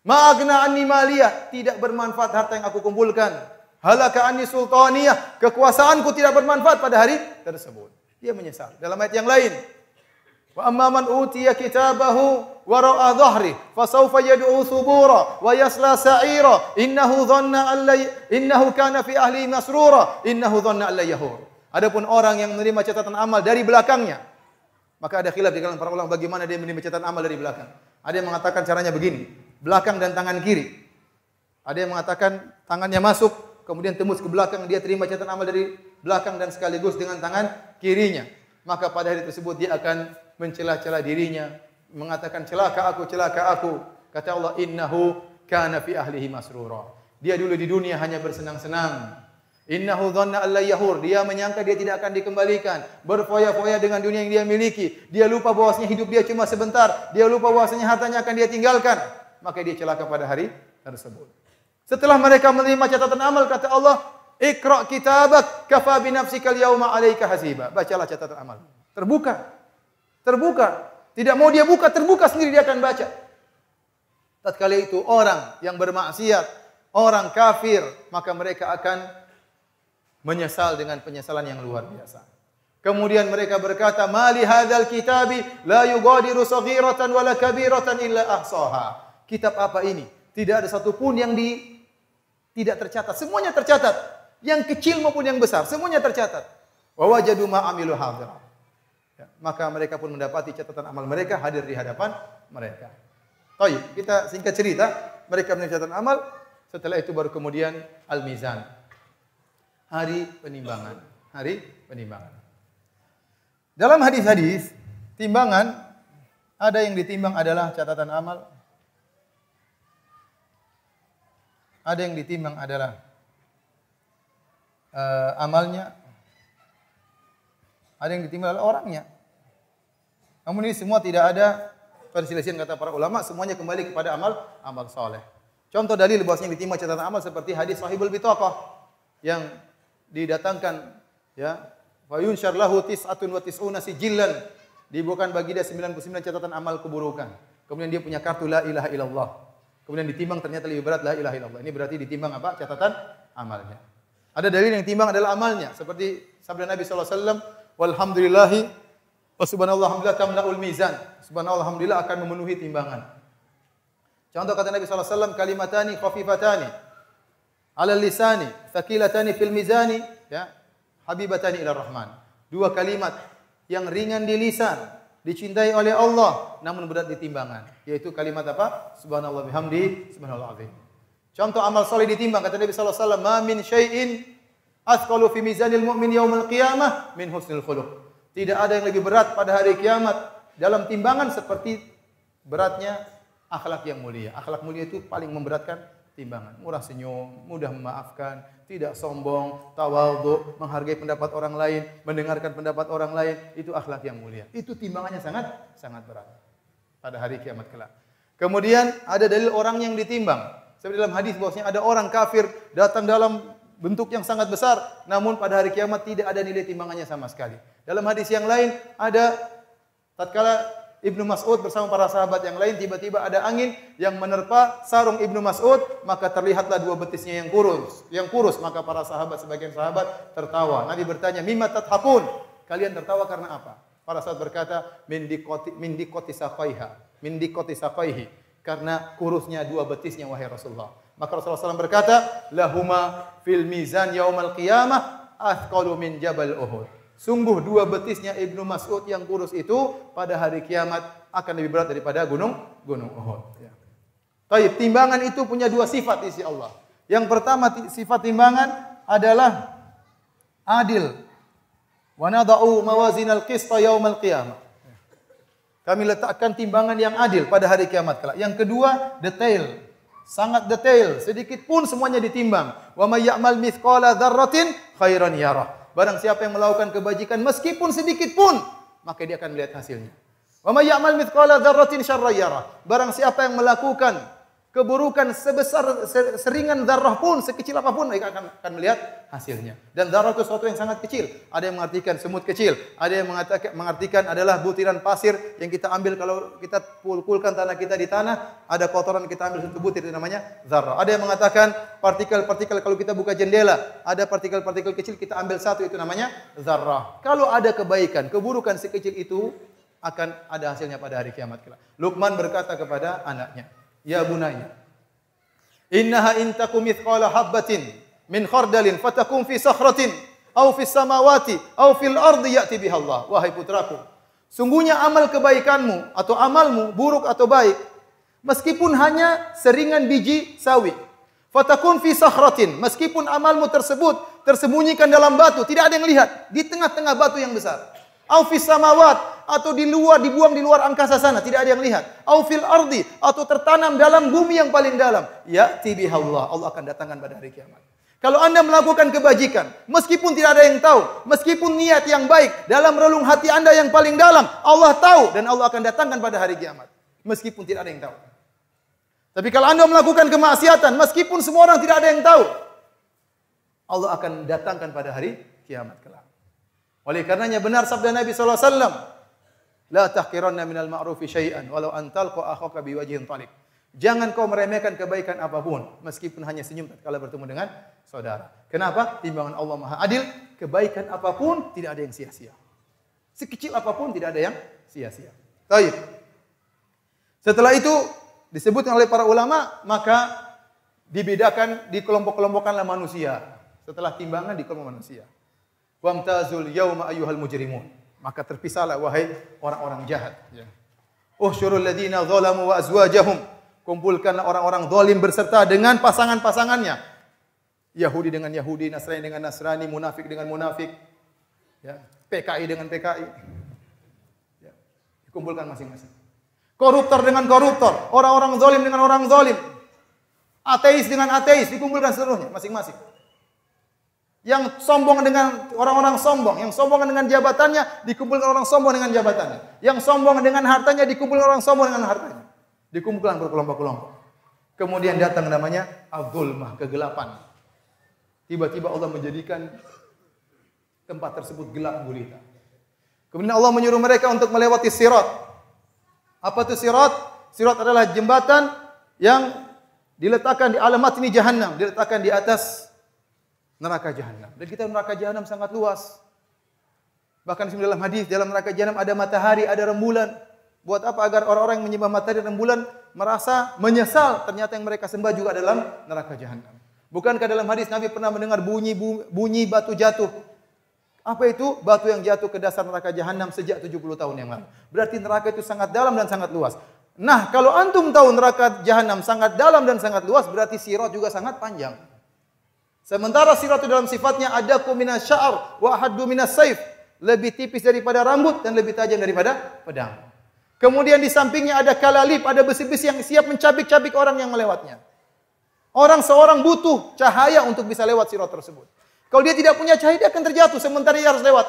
Ma aghna anni maliyah. Tidak bermanfaat harta yang aku kumpulkan. Halaka anni sultaniyah. Kekuasaanku tidak bermanfaat pada hari tersebut. Dia menyesal. Dalam ayat yang lain. Wa amma man utiya kitabahu wara'a dhahri fasawfa yad'u thubura wa yasla sa'ira innahu kana fi ahli masrura innahu dhanna alla yahur. Adapun orang yang menerima catatan amal dari belakangnya, maka ada khilaf di kalangan para ulama bagaimana dia menerima catatan amal dari belakang. Ada yang mengatakan caranya begini, belakang dan tangan kiri. Ada yang mengatakan tangannya masuk kemudian tembus ke belakang, dia terima catatan amal dari belakang dan sekaligus dengan tangan kirinya. Maka pada hari tersebut dia akan mencela-cela dirinya, mengatakan celaka aku. Kata Allah, innahu kana fi ahlihi masrura. Dia dulu di dunia hanya bersenang-senang. Innahu dhanna alla yahur. Dia menyangka dia tidak akan dikembalikan, berfoya-foya dengan dunia yang dia miliki. Dia lupa bahwasanya hidup dia cuma sebentar. Dia lupa bahwasanya hartanya akan dia tinggalkan. Maka dia celaka pada hari tersebut. Setelah mereka menerima catatan amal, kata Allah, Iqra' kitabak kafa bi nafsikal yauma 'alaika hasiba. Bacalah catatan amal. Terbuka. Tidak mau dia buka, terbuka sendiri dia akan baca. Tatkala itu orang yang bermaksiat, orang kafir, maka mereka akan menyesal dengan penyesalan yang luar biasa. Kemudian mereka berkata, "Mali hadzal kitabi la yughadiru saghiratan wala kabiratan illa ahsaha." Kitab apa ini? Tidak ada satupun yang tidak tercatat. Semuanya tercatat. Yang kecil maupun yang besar, semuanya tercatat. Wa wajadu ma amilu hadira. Ya, maka mereka pun mendapati catatan amal mereka hadir di hadapan mereka. Baik, kita singkat cerita, mereka menerima catatan amal, setelah itu baru kemudian al-mizan. Hari penimbangan. Dalam hadis-hadis, timbangan ada yang ditimbang adalah catatan amal. Ada yang ditimbang adalah amalnya. Ada yang ditimbang adalah orangnya. Namun ini semua tidak ada perselisihan kata para ulama, semuanya kembali kepada amal saleh. Contoh dalil bahwasanya ditimbang catatan amal seperti hadis Sahibul Bitaqah yang didatangkan ya, wa yunshar lahu tis'atun wa tis'una sijillan, dibukakan bagi dia 99 catatan amal keburukan. Kemudian dia punya kartu la ilaha illallah. Kemudian ditimbang ternyata lebih berat la ilaha illallah. Ini berarti ditimbang apa? Catatan amalnya. Ada dalil yang timbang adalah amalnya, seperti sabda Nabi sallallahu alaihi wasallam, walhamdulillahi wa subhanallah alhamdulillah tamla'ul mizan. Subhanallah alhamdulillah akan memenuhi timbangan. Contoh kata Nabi sallallahu alaihi wasallam, kalimatani khafifatani 'ala lisani, thaqilatani fil mizani, ya, habibatani ila rahman. Dua kalimat yang ringan di lisan, dicintai oleh Allah, namun berat di timbangan. Yaitu kalimat apa? Subhanallah bihamdi, subhanallah azim. Contoh amal soleh ditimbang, kata Nabi sallallahu alaihi wasallam, "Ma min syai'in athqalu fi mizanil mu'min yaumil qiyamah min husnil khuluq." Tidak ada yang lebih berat pada hari kiamat dalam timbangan seperti beratnya akhlak yang mulia. Akhlak mulia itu paling memberatkan timbangan. Murah senyum, mudah memaafkan, tidak sombong, tawadhu, menghargai pendapat orang lain, mendengarkan pendapat orang lain, itu akhlak yang mulia. Itu timbangannya sangat berat pada hari kiamat kelak. Kemudian ada dalil orang yang ditimbang. Seperti dalam hadis bahwasanya ada orang kafir datang dalam bentuk yang sangat besar, namun pada hari kiamat tidak ada nilai timbangannya sama sekali. Dalam hadis yang lain ada tatkala Ibnu Mas'ud bersama para sahabat yang lain, tiba-tiba ada angin yang menerpa sarung Ibnu Mas'ud, maka terlihatlah dua betisnya yang kurus. Maka para sahabat, sebagian sahabat tertawa. Nabi bertanya, "Mimma tadhakun?" Kalian tertawa karena apa? Para sahabat berkata, min dikoti saqaihi, karena kurusnya dua betisnya wahai Rasulullah. Maka Rasulullah SAW berkata, "Lahuma fil mizan yaumal qiyamah athqalu min jabal Uhud." Sungguh dua betisnya Ibnu Mas'ud yang kurus itu pada hari kiamat akan lebih berat daripada gunung Uhud. Ya. Taib, timbangan itu punya dua sifat di sisi Allah. Yang pertama sifat timbangan adalah adil. Wa nada'u mawazinal qista yaumal qiyamah. Kami letakkan timbangan yang adil pada hari kiamat kelak. Yang kedua, detail. Sangat detail, sedikit pun semuanya ditimbang. Wa may ya'mal mithqala dzarratin khairan yarah. Barang siapa yang melakukan kebajikan meskipun sedikit pun, maka dia akan melihat hasilnya. Wa may ya'mal mithqala dzarratin syarran yarah. Barang siapa yang melakukan keburukan sebesar seringan zarrah pun, sekecil apapun, mereka akan melihat hasilnya. Dan zarrah itu sesuatu yang sangat kecil. Ada yang mengartikan semut kecil, ada yang mengartikan adalah butiran pasir yang kita ambil kalau kita pulkan tanah kita di tanah, ada kotoran kita ambil satu butir, itu namanya zarrah. Ada yang mengatakan partikel-partikel kalau kita buka jendela, ada partikel-partikel kecil kita ambil satu, itu namanya zarrah. Kalau ada kebaikan, keburukan sekecil itu akan ada hasilnya pada hari kiamat kelak. Luqman berkata kepada anaknya, "Ya bunayya, innaha in takum mithqala habbatin min khardalin fatakum fi sakhratin aw fis samawati aw fil ardi ya'ti biha Allah." Wahai putraku, sungguhnya amal kebaikanmu atau amalmu buruk atau baik, meskipun hanya seringan biji sawi, fatakun fi sakhratin, meskipun amalmu tersebut tersembunyikan dalam batu, tidak ada yang lihat, di tengah-tengah batu yang besar. Au fis samawat, atau dibuang di luar angkasa sana, tidak ada yang lihat. Au fil ardi, atau tertanam dalam bumi yang paling dalam. Ya'ti biha Allah, Allah akan datangkan pada hari kiamat. Kalau Anda melakukan kebajikan, meskipun tidak ada yang tahu, meskipun niat yang baik dalam relung hati Anda yang paling dalam, Allah tahu dan Allah akan datangkan pada hari kiamat. Meskipun tidak ada yang tahu. Tapi kalau Anda melakukan kemaksiatan, meskipun semua orang tidak ada yang tahu, Allah akan datangkan pada hari kiamat kelak. Oleh karenanya benar sabda Nabi sallallahu alaihi wasallam, "La tahqiranna minal ma'rufi syai'an walau an talqa akhaka biwajhin thaliq." Jangan kau meremehkan kebaikan apapun meskipun hanya senyum tatkala bertemu dengan saudara. Kenapa? Timbangan Allah Maha Adil, kebaikan apapun tidak ada yang sia-sia. Sekecil apapun tidak ada yang sia-sia. Baik. Setelah itu disebutkan oleh para ulama, maka dibedakan, dikelompok-kelompokkanlah manusia. Setelah timbangan dikelompok manusia. Wamtazul yauma ayyuhal mujrimun. Maka terpisahlah wahai orang-orang jahat. Ya. Usyurul ladzina zalamu wa azwajahum. Kumpulkanlah orang-orang zalim berserta dengan pasangan-pasangannya. Yahudi dengan Yahudi, Nasrani dengan Nasrani, munafik dengan munafik. Ya. PKI dengan PKI. Ya. Dikumpulkan masing-masing. Koruptor dengan koruptor, orang-orang zalim dengan orang zalim. Ateis dengan ateis, dikumpulkan seluruhnya masing-masing. Yang sombong dengan orang-orang sombong, yang sombong dengan jabatannya, dikumpulkan orang sombong dengan jabatannya. Yang sombong dengan hartanya, dikumpulkan orang sombong dengan hartanya. Dikumpulkan berkelompok-kelompok. Kemudian datang namanya az-zulmah, kegelapan. Tiba-tiba Allah menjadikan tempat tersebut gelap gulita. Kemudian Allah menyuruh mereka untuk melewati sirat. Apa itu sirat? Sirat adalah jembatan yang diletakkan di alamat ini jahannam, diletakkan di atas neraka jahanam. Dan kita neraka jahanam sangat luas. Bahkan dalam hadis, dalam neraka jahanam ada matahari, ada rembulan. Buat apa? Agar orang-orang yang menyembah matahari dan rembulan merasa menyesal ternyata yang mereka sembah juga dalam neraka jahanam. Bukankah dalam hadis Nabi pernah mendengar bunyi batu jatuh? Apa itu? Batu yang jatuh ke dasar neraka jahanam sejak 70 tahun yang lalu. Berarti neraka itu sangat dalam dan sangat luas. Nah, kalau antum tahu neraka jahanam sangat dalam dan sangat luas, berarti sirat juga sangat panjang. Sementara sirat itu dalam sifatnya adaku minas sya'ar wa ahaddu minas saif. Lebih tipis daripada rambut dan lebih tajam daripada pedang. Kemudian di sampingnya ada kalalib, ada besi-besi yang siap mencabik-cabik orang yang melewatnya. Seorang butuh cahaya untuk bisa lewat sirat tersebut. Kalau dia tidak punya cahaya, dia akan terjatuh sementara dia harus lewat.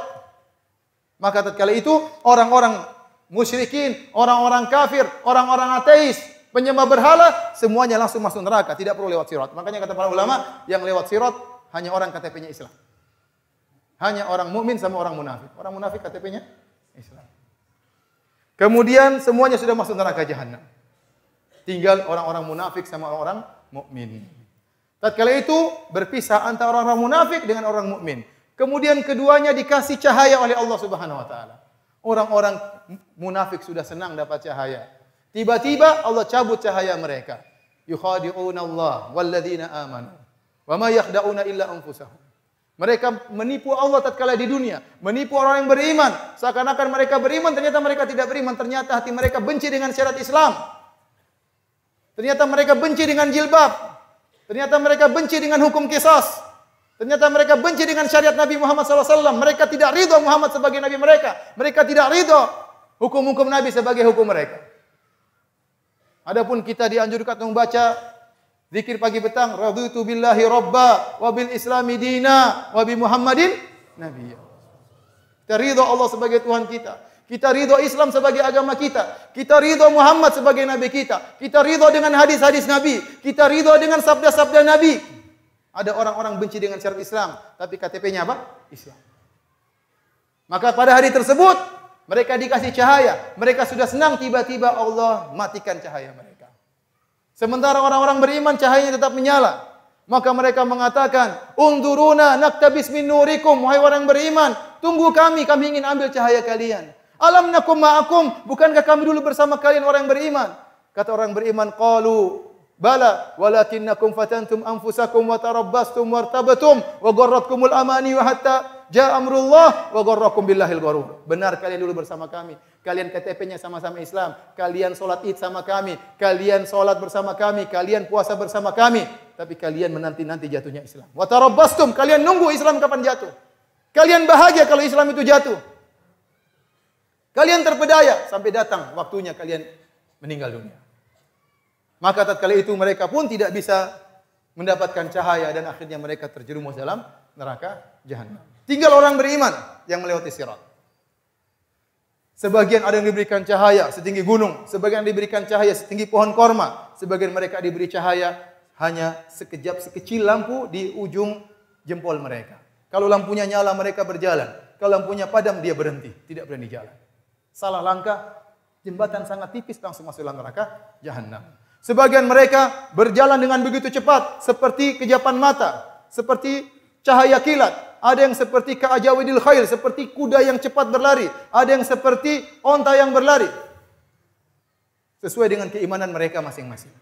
Maka tatkala itu orang-orang musyrikin, orang-orang kafir, orang-orang ateis, penyembah berhala, semuanya langsung masuk neraka, tidak perlu lewat sirat. Makanya kata para ulama, yang lewat sirat hanya orang KTP-nya Islam. Hanya orang mukmin sama orang munafik. Orang munafik KTP-nya Islam. Kemudian semuanya sudah masuk neraka jahanam. Tinggal orang-orang munafik sama orang mukmin. Tatkala itu berpisah antara orang munafik dengan orang mukmin. Kemudian keduanya dikasih cahaya oleh Allah Subhanahu wa taala. Orang-orang munafik sudah senang dapat cahaya. Tiba-tiba Allah cabut cahaya mereka. Yukhadi'una Allah walladzina amanu. Wa ma yakhda'una illa anfusahum. Mereka menipu Allah tatkala di dunia, menipu orang yang beriman. Seakan-akan mereka beriman, ternyata mereka tidak beriman. Ternyata hati mereka benci dengan syariat Islam. Ternyata mereka benci dengan jilbab. Ternyata mereka benci dengan hukum qisas. Ternyata mereka benci dengan syariat Nabi Muhammad SAW. Mereka tidak ridho Muhammad sebagai Nabi mereka. Mereka tidak ridho hukum-hukum Nabi sebagai hukum mereka. Adapun kita dianjurkan untuk membaca zikir pagi petang. Raditu billahi robba wa bil islami dina wa bi Muhammadin nabiyya. Kita ridho Allah sebagai Tuhan kita. Kita ridho Islam sebagai agama kita. Kita ridho Muhammad sebagai Nabi kita. Kita ridho dengan hadis-hadis Nabi. Kita ridho dengan sabda-sabda Nabi. Ada orang-orang benci dengan syariat Islam, tapi KTP-nya apa? Islam. Maka pada hari tersebut, mereka dikasih cahaya. Mereka sudah senang, tiba-tiba Allah matikan cahaya mereka. Sementara orang-orang beriman, cahayanya tetap menyala. Maka mereka mengatakan, "Unduruna naktabis min nurikum." Wahai orang beriman, tunggu kami ingin ambil cahaya kalian. Alam nakum ma'akum, bukankah kami dulu bersama kalian orang beriman? Kata orang beriman, qalu bala walakinnakum fatantum anfusakum wa tarabbastum wartabatum wa gharratkumul amani wa hatta jaa amrullah wa gharrakum billahil gharur. Benar kalian dulu bersama kami. Kalian KTP-nya sama-sama Islam, kalian salat Id sama kami, kalian salat bersama kami, kalian puasa bersama kami, tapi kalian menanti-nanti jatuhnya Islam. Wa tarabbastum, kalian nunggu Islam kapan jatuh. Kalian bahagia kalau Islam itu jatuh. Kalian terpedaya sampai datang waktunya kalian meninggal dunia. Maka tatkala itu mereka pun tidak bisa mendapatkan cahaya dan akhirnya mereka terjerumus dalam neraka jahanam. Tinggal orang beriman yang melewati sirat. Sebagian ada yang diberikan cahaya setinggi gunung, sebagian diberikan cahaya setinggi pohon korma, sebagian mereka diberi cahaya hanya sekejap sekecil lampu di ujung jempol mereka. Kalau lampunya nyala mereka berjalan, kalau lampunya padam dia berhenti, tidak berani jalan. Salah langkah, jembatan sangat tipis langsung masuk dalam neraka jahanam. Sebagian mereka berjalan dengan begitu cepat seperti kejapan mata, seperti cahaya kilat. Ada yang seperti ka'ajawidil khail, seperti kuda yang cepat berlari. Ada yang seperti onta yang berlari. Sesuai dengan keimanan mereka masing-masing.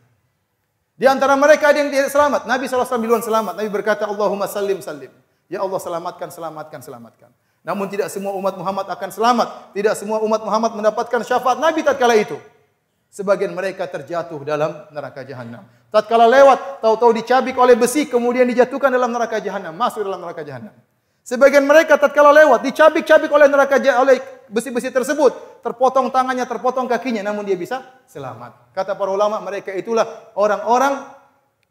Di antara mereka ada yang tidak selamat. Nabi SAW duluan selamat. Nabi berkata, Allahumma sallim sallim. Ya Allah selamatkan, selamatkan, selamatkan. Namun tidak semua umat Muhammad akan selamat. Tidak semua umat Muhammad mendapatkan syafaat Nabi tatkala itu. Sebagian mereka terjatuh dalam neraka jahanam. Tatkala lewat, tahu-tahu dicabik oleh besi, kemudian dijatuhkan dalam neraka jahanam, masuk dalam neraka jahanam. Sebagian mereka tatkala lewat, dicabik-cabik oleh oleh besi-besi tersebut, terpotong tangannya, terpotong kakinya, namun dia bisa selamat. Kata para ulama, mereka itulah orang-orang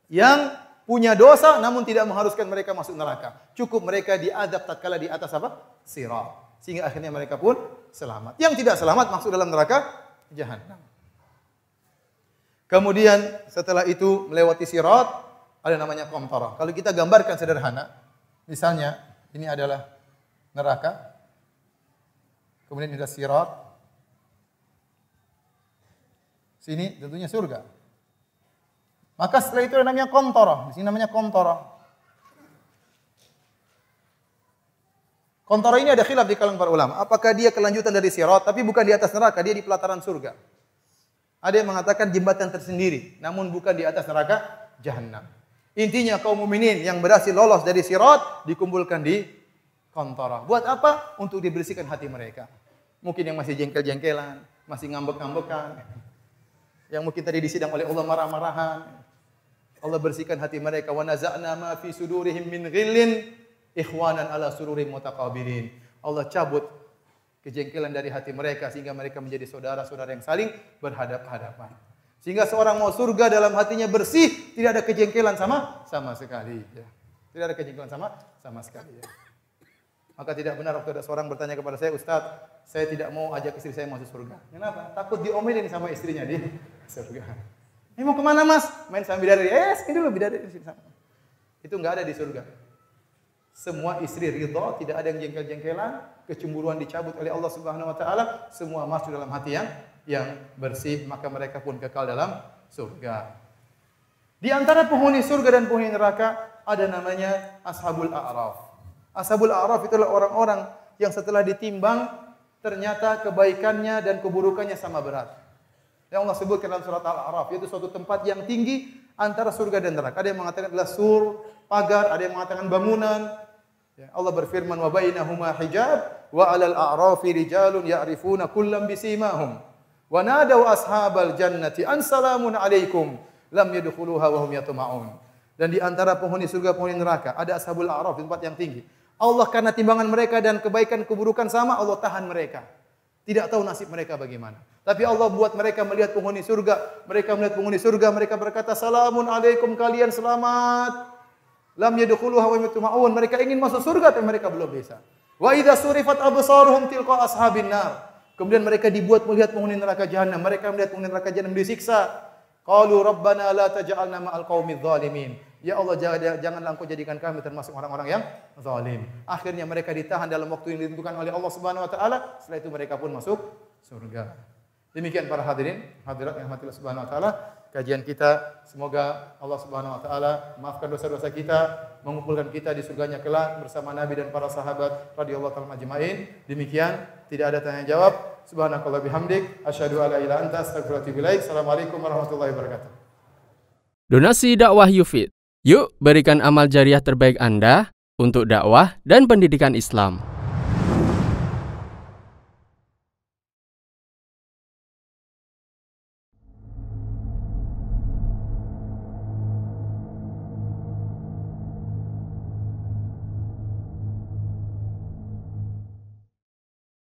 yang punya dosa, namun tidak mengharuskan mereka masuk neraka. Cukup mereka diadab tatkala di atas apa? Sirat. Sehingga akhirnya mereka pun selamat. Yang tidak selamat masuk dalam neraka jahanam. Kemudian setelah itu melewati sirat, ada namanya qamtarah. Kalau kita gambarkan sederhana, misalnya ini adalah neraka, kemudian ada sirat, sini tentunya surga. Maka setelah itu ada namanya qamtarah. Di sini namanya qamtarah. Qamtarah ini ada khilaf di kalangan para ulama. Apakah dia kelanjutan dari sirat, tapi bukan di atas neraka, dia di pelataran surga. Ada yang mengatakan jembatan tersendiri, namun bukan di atas neraka jahanam. Intinya kaum mukminin yang berhasil lolos dari sirat dikumpulkan di qantara. Buat apa? Untuk dibersihkan hati mereka. Mungkin yang masih jengkel-jengkelan, masih ngambek-ngambekan, yang mungkin tadi disidang oleh Allah marah-marahan. Allah bersihkan hati mereka. Wa naza'na ma fi sudurihim min ghillin ikhwanan ala sururin mutaqabilin. Allah cabut kejengkelan dari hati mereka sehingga mereka menjadi saudara-saudara yang saling berhadap-hadapan. Sehingga seorang mau surga dalam hatinya bersih, tidak ada kejengkelan sama sekali. Ya. Tidak ada kejengkelan sama sekali. Ya. Maka tidak benar waktu ada seorang bertanya kepada saya, Ustaz, saya tidak mau ajak istri saya masuk surga. Kenapa? Takut diomelin sama istrinya di surga. Ini mau kemana mas? Main sama bidadari. Sini dulu bidadari. Itu enggak ada di surga. Semua istri ridha, tidak ada yang jengkel-jengkelan, kecemburuan dicabut oleh Allah Subhanahu wa taala, semua masuk dalam hati yang bersih, maka mereka pun kekal dalam surga. Di antara penghuni surga dan penghuni neraka ada namanya Ashabul A'raf. Ashabul A'raf itulah orang-orang yang setelah ditimbang ternyata kebaikannya dan keburukannya sama berat. Yang Allah sebutkan dalam surat Al-A'raf, yaitu suatu tempat yang tinggi antara surga dan neraka. Ada yang mengatakan adalah sur, pagar, ada yang mengatakan bangunan. Ya, Allah berfirman, wa bainahuma hijab wa 'alal a'rafi rijalun ya'rifuna kullam bisimahum wa nadaw ashabal jannati an salamun 'alaikum lam yadkhuluha wa hum yatma'un. Dan di antara penghuni surga penghuni neraka ada Ashabul A'raf, tempat yang tinggi. Allah karena timbangan mereka dan kebaikan keburukan sama, Allah tahan mereka. Tidak tahu nasib mereka bagaimana. Tapi Allah buat mereka melihat penghuni surga. Mereka melihat penghuni surga, mereka berkata, salamun alaikum, kalian selamat. Lam yadkhuluha wa hum yatma'un. Mereka ingin masuk surga tapi mereka belum bisa. Wa idza surifat absaruhum tilqa ashabin nar. Kemudian mereka dibuat melihat penghuni neraka jahanam. Mereka melihat penghuni neraka jahanam disiksa. Qalu rabbana la taj'alna ma'al qaumidz zalimin. Ya Allah, janganlah Engkau jadikan kami termasuk orang-orang yang zalim. Akhirnya mereka ditahan dalam waktu yang ditentukan oleh Allah Subhanahu wa taala. Setelah itu mereka pun masuk surga. Demikian para hadirin, hadirat yang rahmatillah Subhanahu wa taala, kajian kita. Semoga Allah Subhanahu wa taala maafkan dosa-dosa kita, mengumpulkan kita di surganya kelak bersama Nabi dan para sahabat radhiyallahu taala majma'in. Demikian, tidak ada tanya jawab. Subhanakallah bihamdik, asyhadu alla ilaha illa anta, astaghfiruka wa atubu ilaik. Assalamualaikum warahmatullahi wabarakatuh. Donasi dakwah Yufid. Yuk berikan amal jariah terbaik Anda untuk dakwah dan pendidikan Islam.